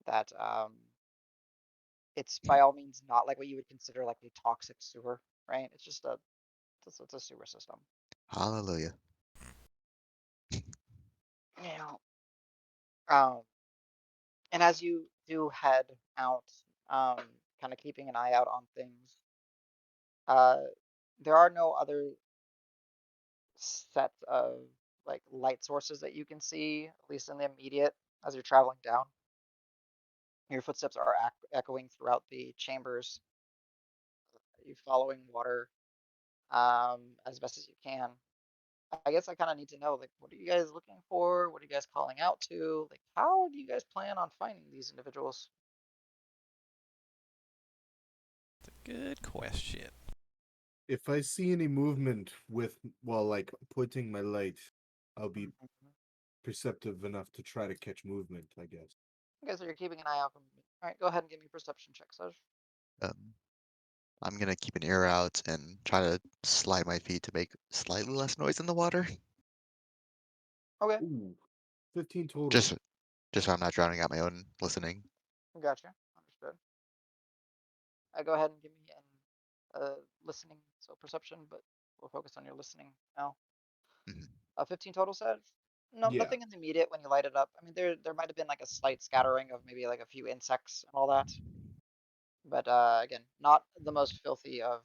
that it's by all means not like what you would consider like a toxic sewer, right? It's just it's a sewer system. Hallelujah. Yeah. Um, and as you do head out, um, kind of keeping an eye out on things, uh, there are no other sets of like light sources that you can see, at least in the immediate as you're traveling down. Your footsteps are echoing throughout the chambers. You following water as best as you can. I guess I kind of need to know, like, what are you guys looking for? What are you guys calling out to? Like, how do you guys plan on finding these individuals? Good question. If I see any movement while like pointing my light, I'll be Mhm. perceptive enough to try to catch movement, I guess. Okay, so you're keeping an eye out for me. All right, go ahead and give me a perception check, Saj. Um, I'm gonna keep an ear out and try to slide my feet to make slightly less noise in the water, Okay, Ooh, 15 total. just just so I'm not drowning out my own listening. gotcha. Understood. Go ahead and give me an listening, so perception, but we'll focus on your listening now. Mhm. 15 total, Saj? No, Yeah. nothing in the immediate when you light it up. I mean, there might have been like a slight scattering of maybe like a few insects and all that. But again, not the most filthy of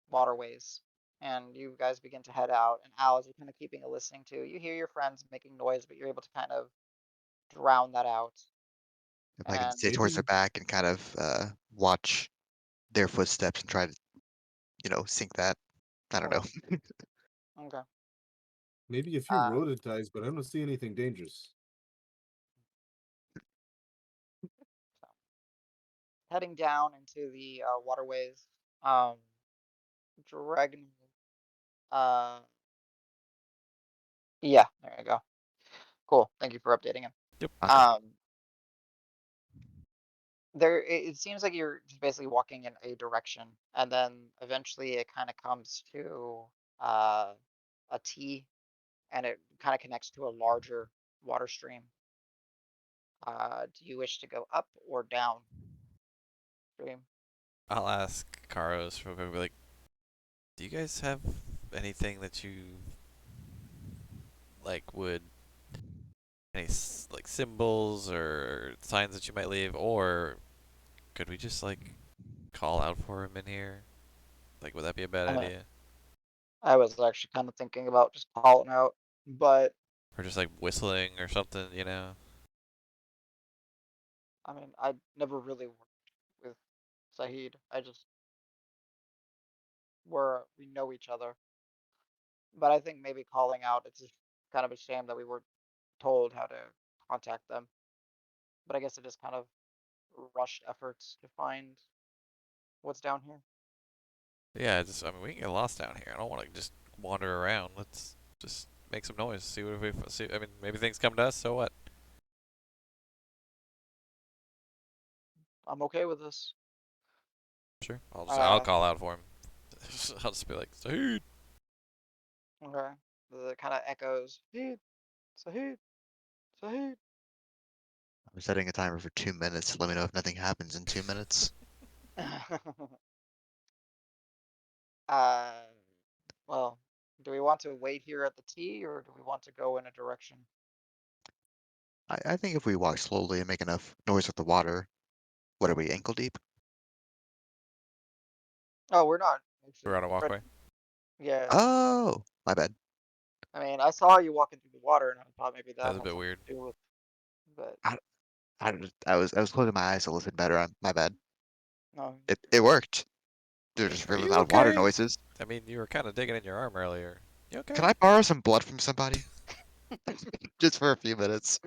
waterways. And you guys begin to head out, and Al, as you're kind of keeping a listening to, you hear your friends making noise, but you're able to kind of drown that out. If I can And sit towards their Maybe back and kind of watch their footsteps and try to, sync that. I don't okay, know. okay. maybe a few Uh, rodent eyes, but I don't see anything dangerous. so heading down into the waterways, um, dragon. Uh, yeah, there you go. Cool. Thank you for updating him. Yep. Okay. Um, it seems like you're just basically walking in a direction, and then eventually it kind of comes to uh, a T, and it kind of connects to a larger water stream. Do you wish to go up or down stream? I'll ask Karos real quick. Like, do you guys have anything that you like would any like symbols or signs that you might leave, or could we just like call out for him in here? Like, would that be a bad I mean, idea? I was actually kind of thinking about just calling out, but Or just like whistling or something, you know? I mean, I never really worked with Saeed. I just we know each other, but I think maybe calling out, it's just kind of a shame that we were told how to contact them. But I guess it is kind of rushed efforts to find what's down here. Yeah, I mean, we can get lost down here. I don't want to just wander around. Let's just make some noise. See what we see. I mean, maybe things come to us. So what? I'm okay with this. Sure. I'll Uh, call out for him. I'll just be like, Sahid. okay. The kind of echoes. Sahid, Sahid, Sahid. I'm setting a timer for 2 minutes. Let me know if nothing happens in 2 minutes. uh, well, do we want to wait here at the T or do we want to go in a direction? I think if we walk slowly and make enough noise with the water, what are we, ankle deep? Oh, we're not We're on a actually. walkway. Yeah. Oh, my bad. I mean, I saw you walking through the water and I thought maybe That that was a had bit something weird. to do with, but I was closing my eyes to listen better. My bad. no, It worked. They're Are, just are really you loud water okay? noises. I mean, you were kind of digging in your arm earlier. You Can okay? I borrow some blood from somebody? Just for a few minutes.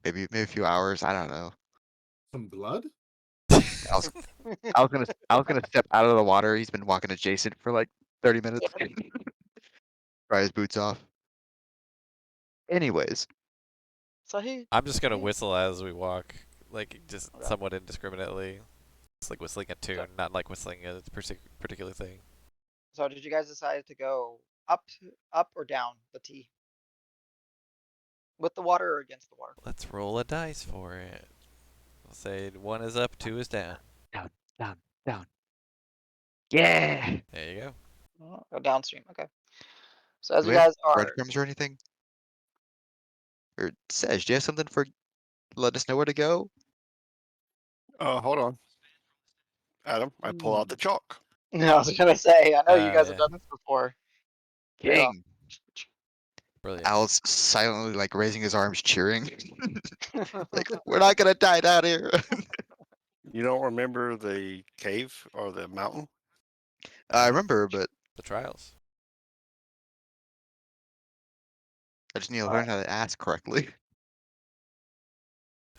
Maybe a few hours. I don't know. Some blood? I was I was gonna step out of the water. He's been walking adjacent for like 30 minutes. Try his boots off. Anyways, Sahid, I'm just gonna Sahid. whistle as we walk, like just Okay. somewhat indiscriminately. It's like whistling a So, tune, not like whistling a particular thing. so did you guys decide to go up or down the T? With the water or against the water? Let's roll a dice for it. I'll say 1 is up, 2 is down. down, down, down. Yeah. There you go. Go downstream. Okay. So as Do you we have guys are, breadcrumbs or anything? Or Sej, do you have something for let us know where to go? Hold on, Adam. I pull out the chalk. I was gonna say, I know you guys have Yeah, done this before. Yeah. King. brilliant. Al's silently like raising his arms, cheering. Like, we're not gonna die down here. You don't remember the cave or the mountain? I remember, but The trials. I just need to All learn right. how to ask correctly.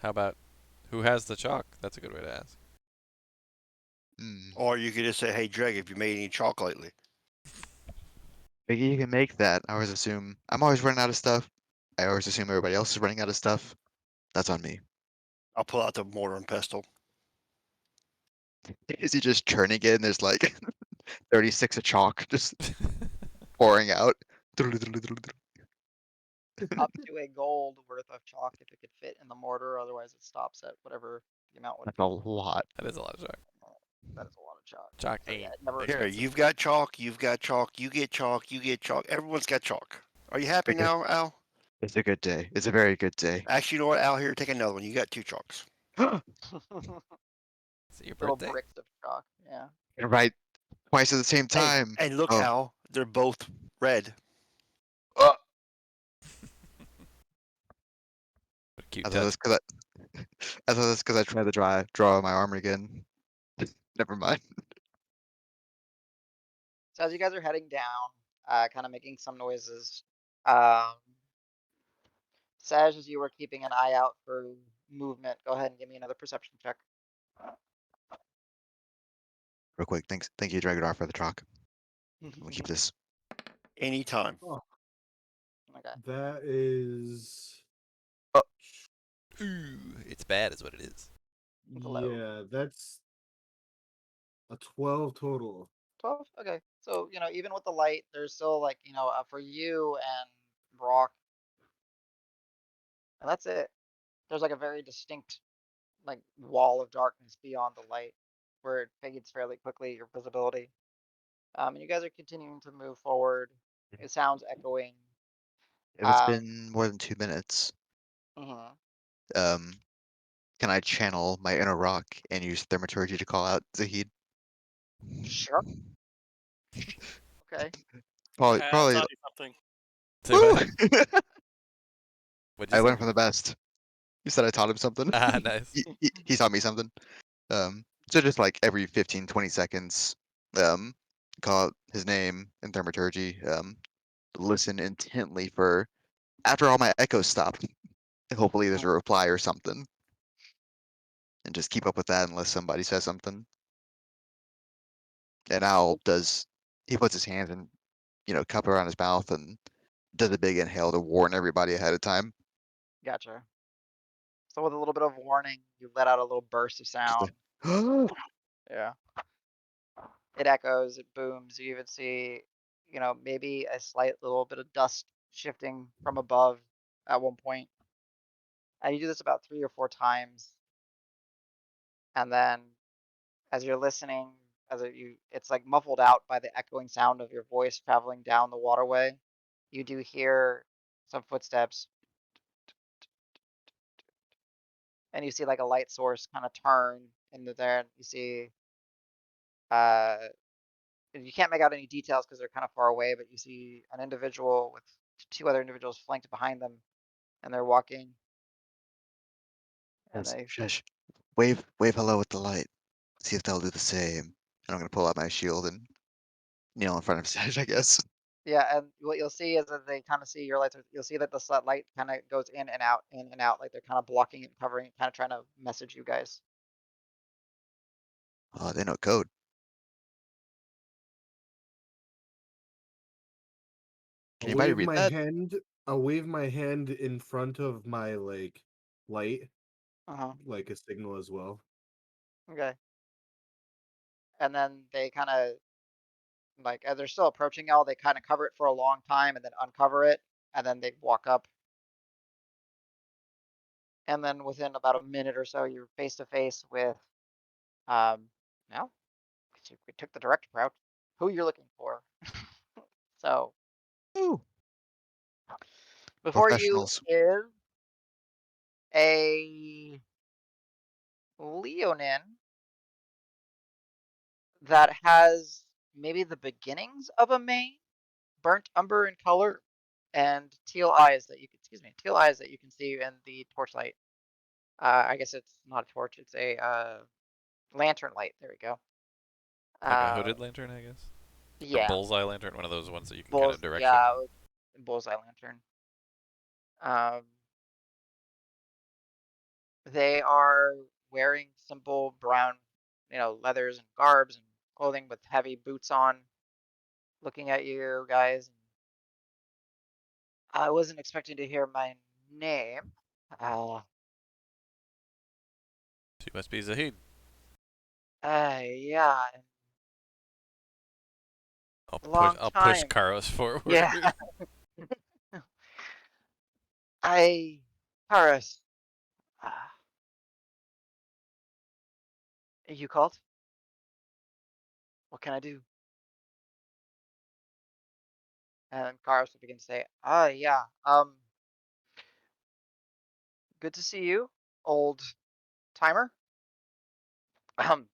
How about who has the chalk? That's a good way to ask. Hmm. Or you could just say, "Hey, Dreg, have you made any chalk lately?" Maybe you can make that. I always assume I'm always running out of stuff. I always assume everybody else is running out of stuff. That's on me. I'll pull out the mortar and pestle. Is he just churning it and there's like 36 of chalk just pouring out? Up to a gold worth of chalk if it could fit in the mortar. Otherwise, it stops at whatever the amount would That's be. a lot. That is a lot of chalk. That is a lot of chalk. Chalk So yeah, ain't it never. Here, expensive. you've got chalk. You've got chalk. You get chalk. You get chalk. Everyone's got chalk. Are you happy Like, now, Al? it's a good day. It's a very good day. Actually, you know what, Al? Here, take another one. You got 2 chalks. Is it your Little birthday? bricks of chalk. Yeah. Right twice at the same Hey, time. and look, Oh, Al, they're both red. oh. What a cute I thought touch. that's because I thought that's because I tried to draw my arm again. Never mind. So as you guys are heading down, kind of making some noises, um, Saj, as you were keeping an eye out for movement, go ahead and give me another perception check. Real quick, thank you, Dragadar, for the chalk. We'll keep this. Anytime. Oh, Okay. that is. Ooh, it's bad, is what it is. Low. Yeah, that's a 12 total. 12? Okay. So, even with the light, there's still like, for you and Brock, and that's it. There's like a very distinct like wall of darkness beyond the light where it fades fairly quickly, your visibility. And you guys are continuing to move forward. It sounds echoing. If it's Um, been more than 2 minutes, mhm. um, can I channel my inner rock and use thaumaturgy to call out Zahid? Sure. Okay. I Probably. taught you something. Say Woo! what? What'd I you say? learned from the best. You said I taught him something. Ah, nice. He taught me something. So just like every 15, 20 seconds, um, call out his name in thaumaturgy. Listen intently for after all my echoes stop. Hopefully there's a reply or something, and just keep up with that unless somebody says something. And Owl does. He puts his hands in, cup around his mouth and does a big inhale to warn everybody ahead of time. Gotcha. So with a little bit of warning, you let out a little burst of Just sound. the Yeah. It echoes, it booms. You even see, maybe a slight little bit of dust shifting from above at one point. And you do this about 3 or 4 times. And then as you're listening, it's like muffled out by the echoing sound of your voice traveling down the waterway. You do hear some footsteps, and you see like a light source kind of turn into there. You see, uh, you can't make out any details because they're kind of far away, but you see an individual with 2 other individuals flanked behind them, and they're walking, and they, shush. Wave hello with the light. See if they'll do the same. And I'm gonna pull out my shield and kneel in front of Sedge, I guess. yeah, and what you'll see is that they kind of see your lights. You'll see that the light kind of goes in and out, like they're kind of blocking it, covering it, kind of trying to message you guys. Oh, they know code. Can I'll anybody wave read my that? hand. I'll wave my hand in front of my light, Uh-huh. like a signal as well. Okay. And then they kind of like as they're still approaching y'all, they kind of cover it for a long time and then uncover it, and then they walk up. And then within about a minute or so, you're face to face with now we took the direct route. Who you're looking for? So Ooh, before you professionals. is a Leonin that has maybe the beginnings of a mane, burnt umber in color, and teal eyes that you can, teal eyes that you can see in the torchlight. I guess it's not a torch; it's a lantern light. There we go. Like a Uh, hooded lantern, I guess. Like a yeah, bullseye lantern, one of those ones that you can kind of direction. yeah, bullseye lantern. Um, they are wearing simple brown, leathers and garbs and clothing with heavy boots on, looking at you guys. I wasn't expecting to hear my name. She must be Zahid. Yeah, long I'll push time. Karos forward. Yeah, I, Paris. Uh, you called? What can I do? And Karos will begin to say, yeah, good to see you, old timer. Um,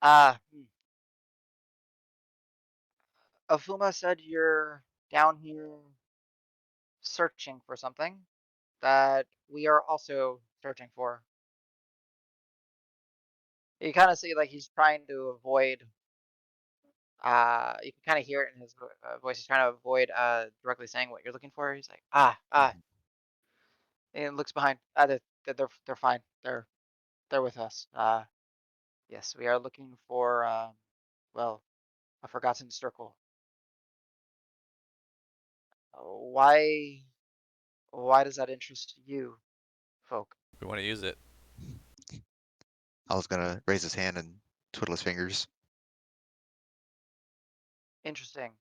uh, Afuma said you're down here searching for something that we are also searching for. You kind of see like he's trying to avoid. You can kind of hear it in his voice. He's trying to avoid directly saying what you're looking for. He's like, Mhm. and looks behind. They're fine. They're with us. Yes, we are looking for well, a forgotten circle. Why why does that interest you, folk? We want to use it. I was gonna raise his hand and twiddle his fingers. Interesting.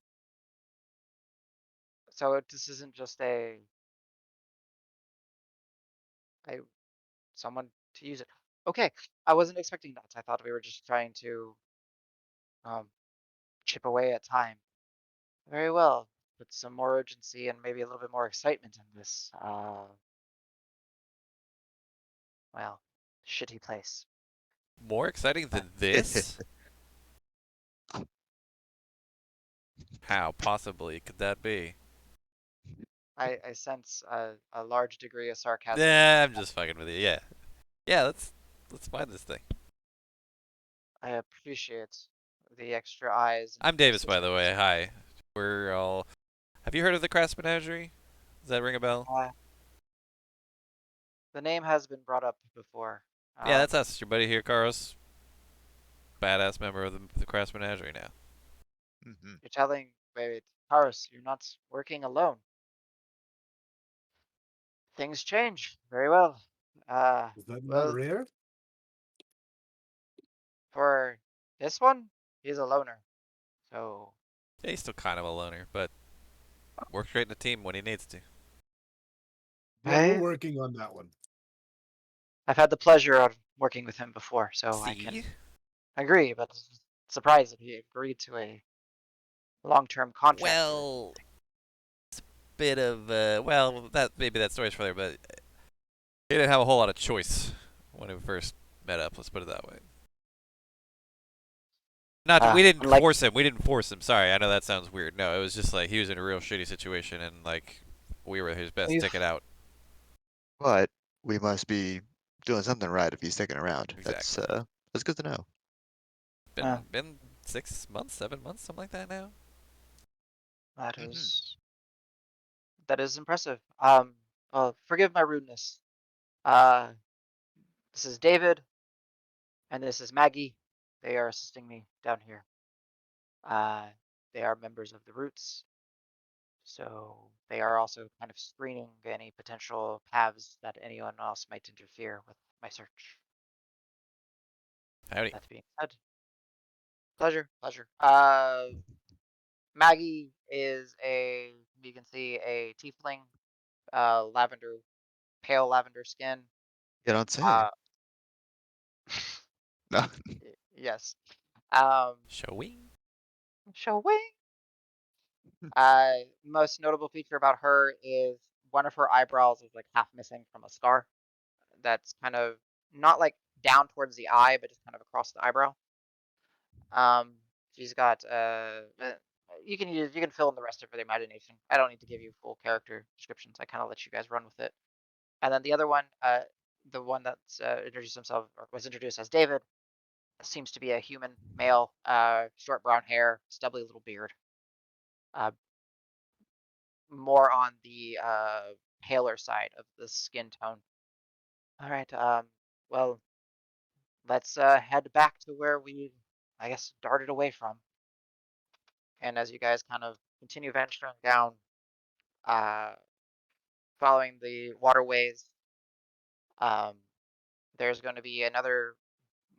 So this isn't just a someone to use it. Okay, I wasn't expecting that. I thought we were just trying to um, chip away at time. Very well. Put some more urgency and maybe a little bit more excitement in this, well, shitty place. More exciting than this? How possibly could that be? I sense a large degree of sarcasm. Nah, I'm just fucking with you. Yeah, yeah. Let's find this thing. I appreciate the extra eyes and I'm Davis, by the way. assistance. Hi. We're all. Have you heard of the Crass Menagerie? Does that ring a bell? Uh, the name has been brought up before. Yeah, that's us. Your buddy here, Karos. Badass member of the Crass Menagerie now. Mhm. You're telling, wait, Paris, you're not working alone. Things change. Very well. Is that not Well, rare? for this one, he's a loner. So, Yeah, he's still kind of a loner, but works great in a team when he needs to. Yeah, we're I, working on that one. I've had the pleasure of working with him before, so I See? can agree, but surprised that he agreed to a long-term contract. Well, it's a bit of well, that maybe that story's for there, but he didn't have a whole lot of choice when we first met up. Let's put it that way. Not we didn't Unlike force him. We didn't force him. Sorry, I know that sounds weird. No, it was just like he was in a real shitty situation, and like we were his best we've ticket out. But we must be doing something right if he's sticking around. Exactly. That's good to know. Been 6 months, 7 months, something like that now. that Mhm. is impressive. Forgive my rudeness. Uh, this is David, and this is Maggie. They are assisting me down here. Uh, they are members of the Roots, so they are also kind of screening any potential paths that anyone else might interfere with my search. Howdy. That being said, pleasure, pleasure. Maggie is you can see a tiefling, lavender, pale lavender skin. You don't say. Uh, No. yes. Um, Showing. Showing. Most notable feature about her is one of her eyebrows is like half missing from a scar. That's kind of not like down towards the eye, but just kind of across the eyebrow. She's got you can fill in the rest of her imagination. I don't need to give you full character descriptions. I kind of let you guys run with it. And then the other one, the one that's introduced himself or was introduced as David, seems to be a human male, short brown hair, stubbly little beard. Uh, more on the paler side of the skin tone. All right. Well, let's head back to where we, I guess, darted away from. And as you guys kind of continue venturing down, uh, following the waterways, um, there's going to be another,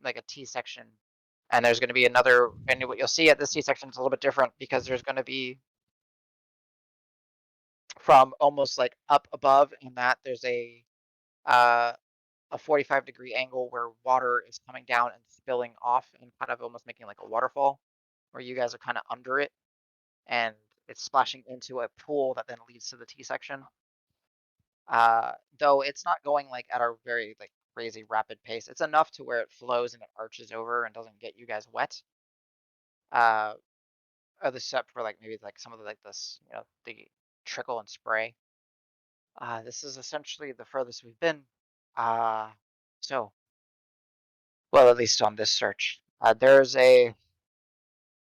like a T section, and there's going to be another. And what you'll see at this T section is a little bit different because there's going to be from almost like up above, and that there's uh, a 45-degree angle where water is coming down and spilling off and kind of almost making like a waterfall, where you guys are kind of under it, and it's splashing into a pool that then leads to the T section. Though it's not going like at a very like crazy rapid pace. It's enough to where it flows and it arches over and doesn't get you guys wet. Uh, except for like maybe like some of the like this, the trickle and spray. This is essentially the furthest we've been. Uh, so, well, at least on this search, there's a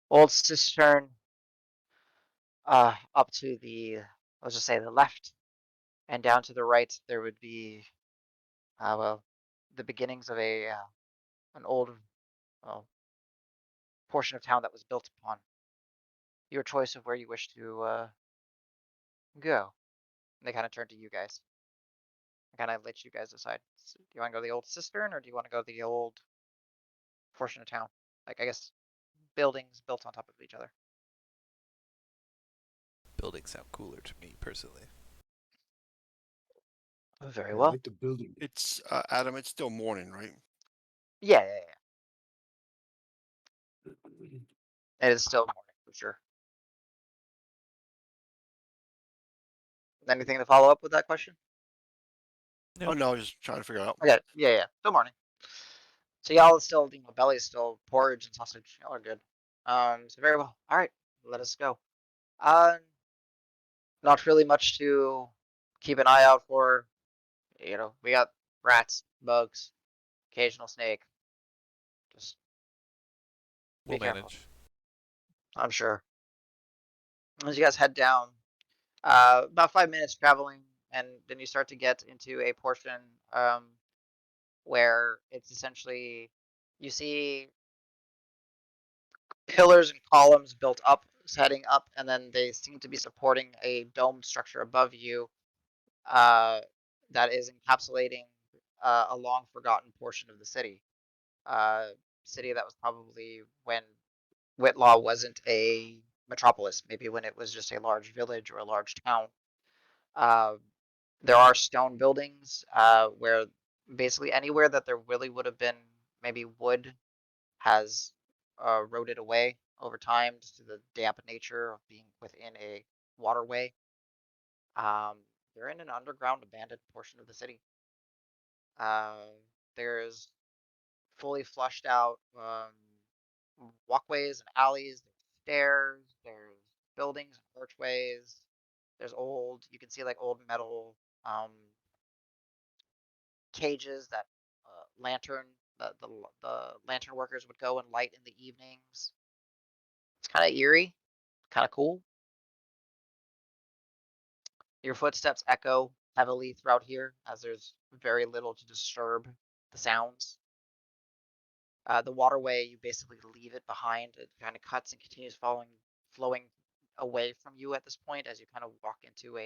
old cistern up to the, let's just say the left, and down to the right there would be, well, the beginnings of an old, well, portion of town that was built upon. Your choice of where you wish to go. And they kind of turn to you guys. I kind of let you guys decide. So, do you want to go to the old cistern or do you want to go to the old portion of town? Like, I guess, buildings built on top of each other. Buildings sound cooler to me personally. Very I well. like the building. It's Adam. It's still morning, right? Yeah. It is still morning for sure. Anything to follow up with that question? No. Oh no, I was just trying to figure it out. Okay. Yeah. Still morning. So y'all is still, belly's still porridge and sausage. Y'all are good. So very well. All right. Let us go. Not really much to keep an eye out for. We got rats, bugs, occasional snake. Just be We'll careful. manage. I'm sure. As you guys head down, about 5 minutes traveling, and then you start to get into a portion where it's essentially you see pillars and columns built up, heading up, and then they seem to be supporting a domed structure above you that is encapsulating a long forgotten portion of the city. City that was probably when Whitlaw wasn't a metropolis, maybe when it was just a large village or a large town. Uh, there are stone buildings where basically anywhere that there really would have been maybe wood has eroded away over time just to the damp nature of being within a waterway. Um, they're in an underground abandoned portion of the city. There's fully flushed out walkways and alleys, there's stairs, there's buildings and archways. There's old, you can see like old metal cages that the lantern workers would go and light in the evenings. It's kind of eerie, kind of cool. Your footsteps echo heavily throughout here as there's very little to disturb the sounds. The waterway, you basically leave it behind. It kind of cuts and continues flowing away from you at this point as you kind of walk into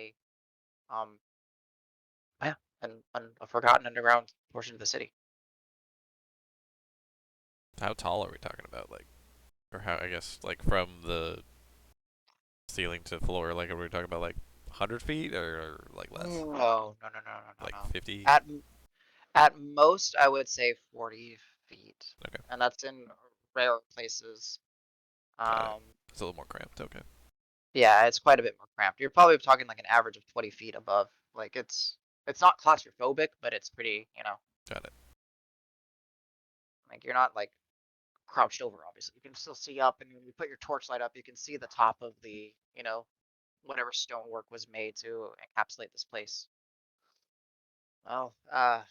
um, yeah, a forgotten underground portion of the city. How tall are we talking about? Like, or how, I guess, like from the ceiling to floor, like, are we talking about like 100 feet or like less? No, no, no, no, no, no, Like no. 50? At most, I would say 40 feet, Okay. and that's in rare places. Got it. Um, It's a little more cramped. Okay. yeah, it's quite a bit more cramped. You're probably talking like an average of 20 feet above. Like it's not claustrophobic, but it's pretty, Got it. like you're not like crouched over, obviously. You can still see up, and when you put your torchlight up, you can see the top of the, whatever stonework was made to encapsulate this place. Well, I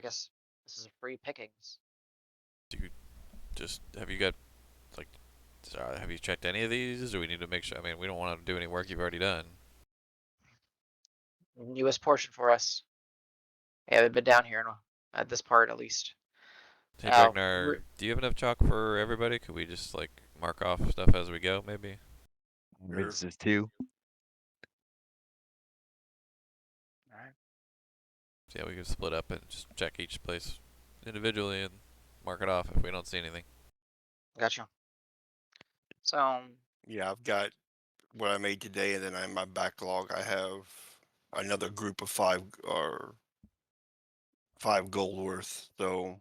guess this is a free pickings. Do you just, have you got, like, have you checked any of these? Do we need to make sure? I mean, we don't want to do any work you've already done. Newest portion for us. We haven't been down here at this part, at least. Hey, Oh, Dragnar, do you have enough chalk for everybody? Could we just, like, mark off stuff as we go, maybe? Maybe this is two. all right. So, yeah, we could split up and just check each place individually and mark it off if we don't see anything. Gotcha. So, Yeah, I've got what I made today, and then in my backlog, I have another group of 5 gold worth. So,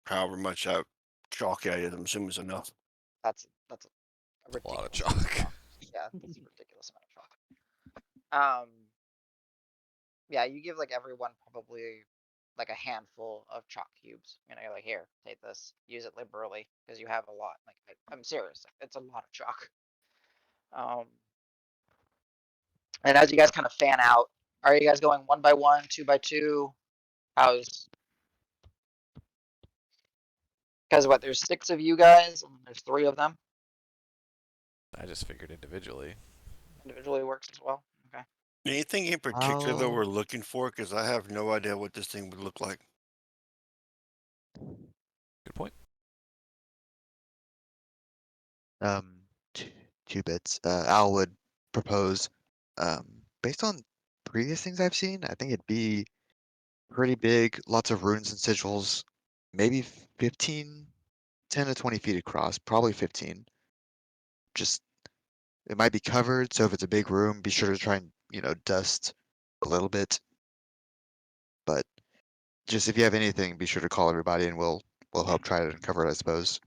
however much that chalk I is, I'm assuming is enough. that's a That's a lot of ridiculous amount of chalk. Yeah, that's a ridiculous amount of chalk. Yeah, you give like everyone probably like a handful of chalk cubes. You're like, here, take this, use it liberally because you have a lot. Like, I'm serious, it's a lot of chalk. Um, and as you guys kind of fan out, are you guys going one by one, two by two? How's Because what? There's 6 of you guys, and there's 3 of them. I just figured individually. Individually works as well. Okay. Anything in particular that I'll- we're looking for? Because I have no idea what this thing would look like. Good point. Two, two bits. Al would propose, based on previous things I've seen, I think it'd be pretty big, lots of runes and sigils, maybe 15, 10 to 20 feet across, probably 15. Just, it might be covered, so if it's a big room, be sure to try and, dust a little bit. But just if you have anything, be sure to call everybody and we'll help try to uncover it, I suppose.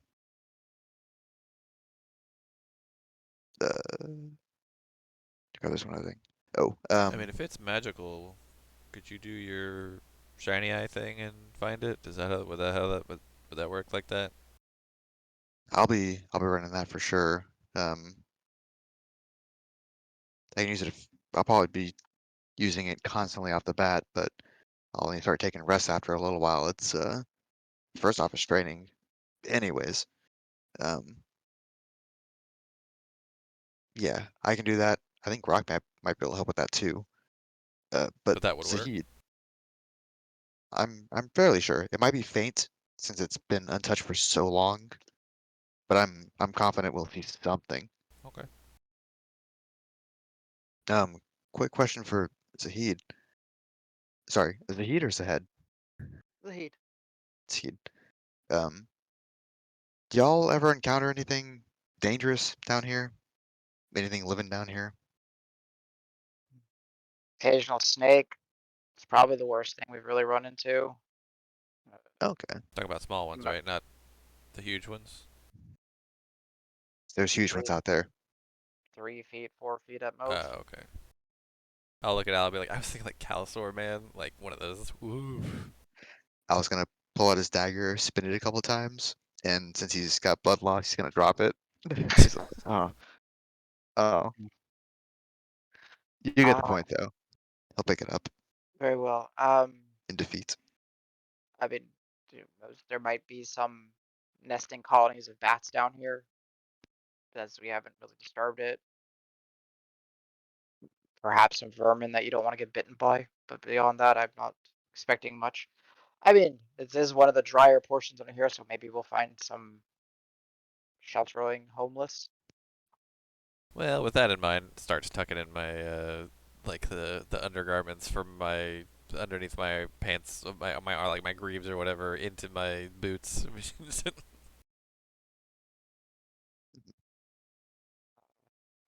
There's one other thing. Oh, I mean, if it's magical, could you do your shiny eye thing and find it? Does that would that work like that? I'll be running that for sure. I can use it I'll probably be using it constantly off the bat, but I'll only start taking rests after a little while. It's first off, it's training anyways. Um, yeah, I can do that. I think Rock might be able to help with that too. But But that would work. Zahid, I'm fairly sure it might be faint since it's been untouched for so long, but I'm confident we'll see something. Okay. Quick question for Zahid. Sorry, is the heat or is the head? The heat. It's heat. Do y'all ever encounter anything dangerous down here? Anything living down here? Occasional snake. It's probably the worst thing we've really run into. Okay. Talk about small ones, No. right? Not the huge ones. There's huge ones out there. 3 feet, 4 feet at most. Oh, okay. I'll look at Al and be like, I was thinking like Calisaur, man. Like one of those. Woo. I was gonna pull out his dagger, spin it a couple times, and since he's got blood loss, he's gonna drop it. He's like, oh, oh. You get the Uh, point, though. He'll pick it up very well. in defeat. I mean, there might be some nesting colonies of bats down here, as we haven't really disturbed it. Perhaps some vermin that you don't want to get bitten by, but beyond that, I'm not expecting much. I mean, this is one of the drier portions of here, so maybe we'll find some sheltering homeless. Well, with that in mind, starts tucking in my like the undergarments from my underneath my pants, my like my greaves or whatever, into my boots.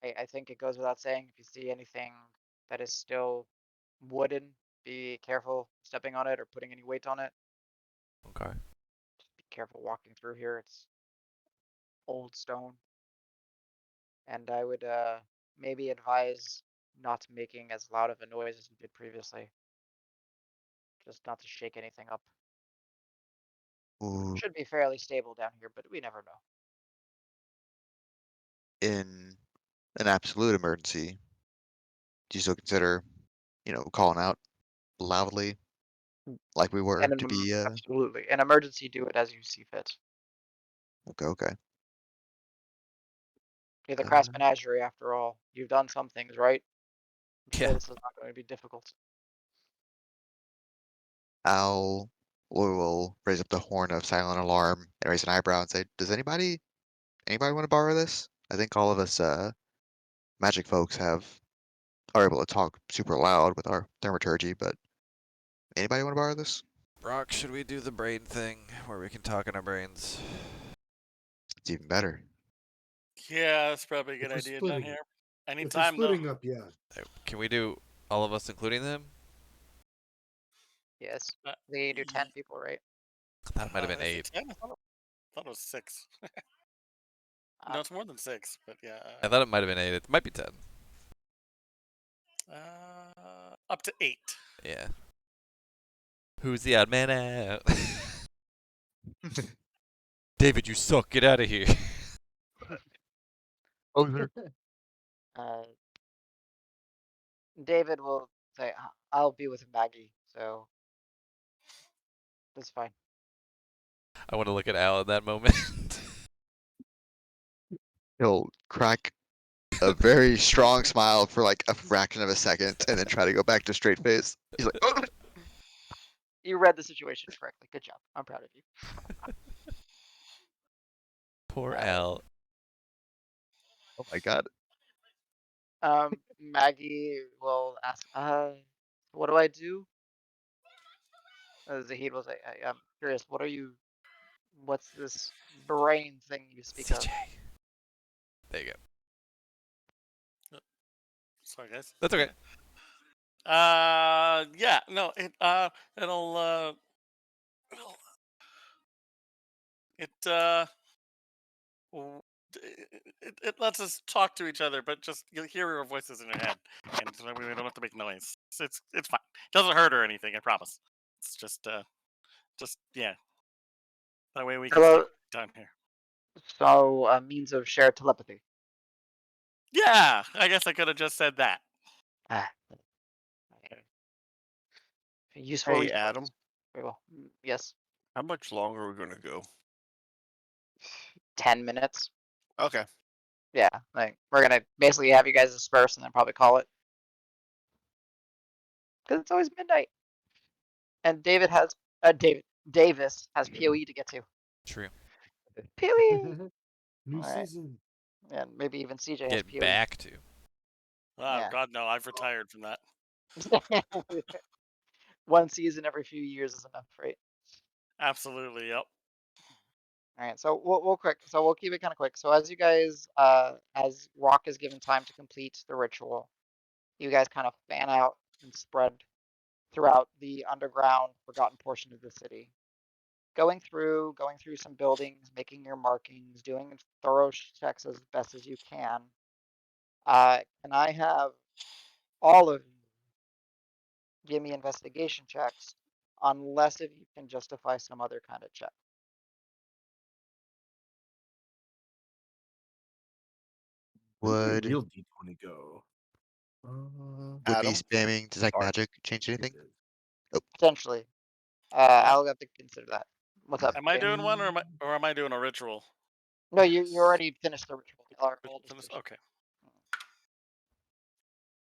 I think it goes without saying, if you see anything that is still wooden, be careful stepping on it or putting any weight on it. Okay. Just be careful walking through here. It's old stone. And I would maybe advise not making as loud of a noise as you did previously. Just not to shake anything up. Ooh, Should be fairly stable down here, but we never know. in an absolute emergency, do you still consider, calling out loudly like we were And to be, absolutely, an emergency, do it as you see fit. okay. You're the Crass Uh, Menagerie after all. You've done some things, right? I'm sure Yeah. this is not going to be difficult. Al will raise up the horn of silent alarm and raise an eyebrow and say, "Does anybody want to borrow this? I think all of us magic folks are able to talk super loud with our thaumaturgy, but anybody want to borrow this? Brock, should we do the brain thing where we can talk in our brains? It's even better." Yeah, that's probably a If good we're idea down splitting, here. if we're Anytime though. splitting up, yeah. Can we do all of us, including them? Yes. Uh, They do 10 y- people, right? That might have been is it 8. 10? I thought it was 6. Uh, No, it's more than 6, but yeah. I thought it might have been 8. It might be 10. Up to 8. Yeah. Who's the odd man out? David, you suck. Get out of here. Oh, there. uh, David will say, I'll be with Maggie, so that's fine. I want to look at Al in that moment. He'll crack a very strong smile for like a fraction of a second and then try to go back to straight face. He's like, "Oh, You read the situation correctly. Good job. I'm proud of you. Poor Uh, Al. oh my god." Maggie will ask, what do I do? Zahid will say, I'm curious, what's this brain thing you speak of? CJ. There you go. Sorry, guys. That's okay. Yeah, no, it'll, it, w- it lets us talk to each other, but just you'll hear our voices in your head, and so we don't have to make noise. It's fine. Doesn't hurt or anything. I promise. It's just yeah. That way we can sleep Hello, down here. so a means of shared telepathy. Yeah, I guess I could have just said that. Ah, useful Hey, resource. Adam, Very well. Yes, how much longer are we gonna go? 10 minutes. Okay. Yeah, like we're gonna basically have you guys disperse and then probably call it. Because it's always midnight. And Davis has PoE to get to. True. PoE! New Alright. season. And maybe even CJ has Get PoE. back to. Oh Yeah. God, no! I've retired from that. one season every few years is enough, right? Absolutely. Yep. All right, so we'll keep it kind of quick. So as you guys, as Rock is given time to complete the ritual, you guys kind of fan out and spread throughout the underground, forgotten portion of the city. Going through some buildings, making your markings, doing thorough checks as best as you can. Can I have all of you give me investigation checks, unless if you can justify some other kind of check. Where'd Would the real D20 go? would me Adam? spamming detect Sorry. magic change anything? Potentially. Yeah. I'll have to consider that. What's up? Am I James? doing one or am I doing a ritual? No, you already finished the ritual. Okay.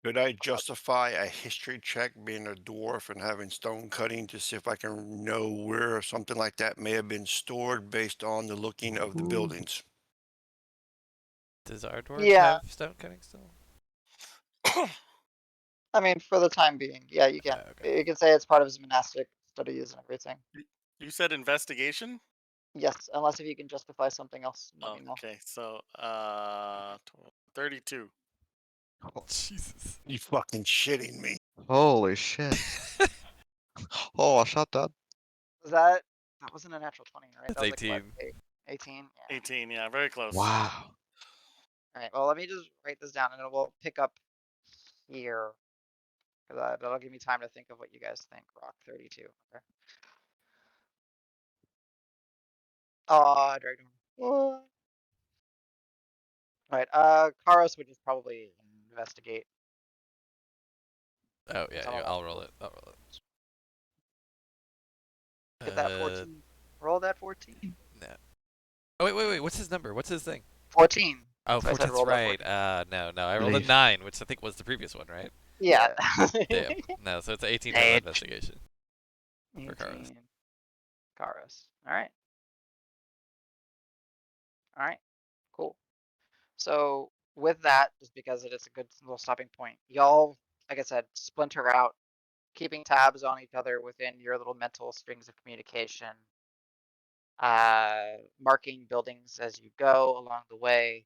Could I justify a history check being a dwarf and having stone cutting to see if I can know where something like that may have been stored based on the looking of the Ooh. buildings? Does our dwarf Yeah. have stone cutting still? I mean, for the time being, yeah, you can. Okay. You can say it's part of his monastic studies and everything. You said investigation? Yes, unless if you can justify something else, let me know. Okay, so 32. Jesus. You fucking shitting me. Holy shit. Oh, I shot that. Was that wasn't a natural 20, right? That's That was like 18. what, 18? Yeah. 18, yeah, very close. Wow. All right, well, let me just write this down and then we'll pick up here. Because that'll give me time to think of what you guys think. Rock 32. Okay. Dragon. What? Alright, Karos would just probably investigate. Oh yeah, Some of yeah, that. I'll roll it. I'll roll it. Get that 14. Roll that 14. No. Oh wait. What's his number? What's his thing? 14. Oh, So I said 14's roll that right. 14. No. I rolled a Believe. 9, which I think was the previous one, right? Yeah. Damn. No, so it's an 18 total investigation. For Karos. 18. Karos. Alright. Alright. Cool. So with that, just because it is a good little stopping point, y'all, like I said, splinter out, keeping tabs on each other within your little mental strings of communication. Marking buildings as you go along the way.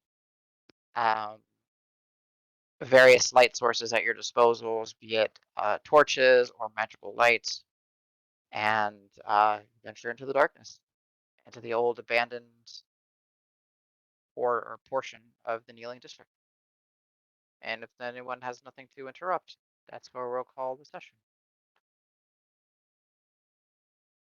Various light sources at your disposals, be it torches or magical lights, and venture into the darkness, into the old abandoned or portion of the Kneeling District. And if anyone has nothing to interrupt, that's where we'll call the session.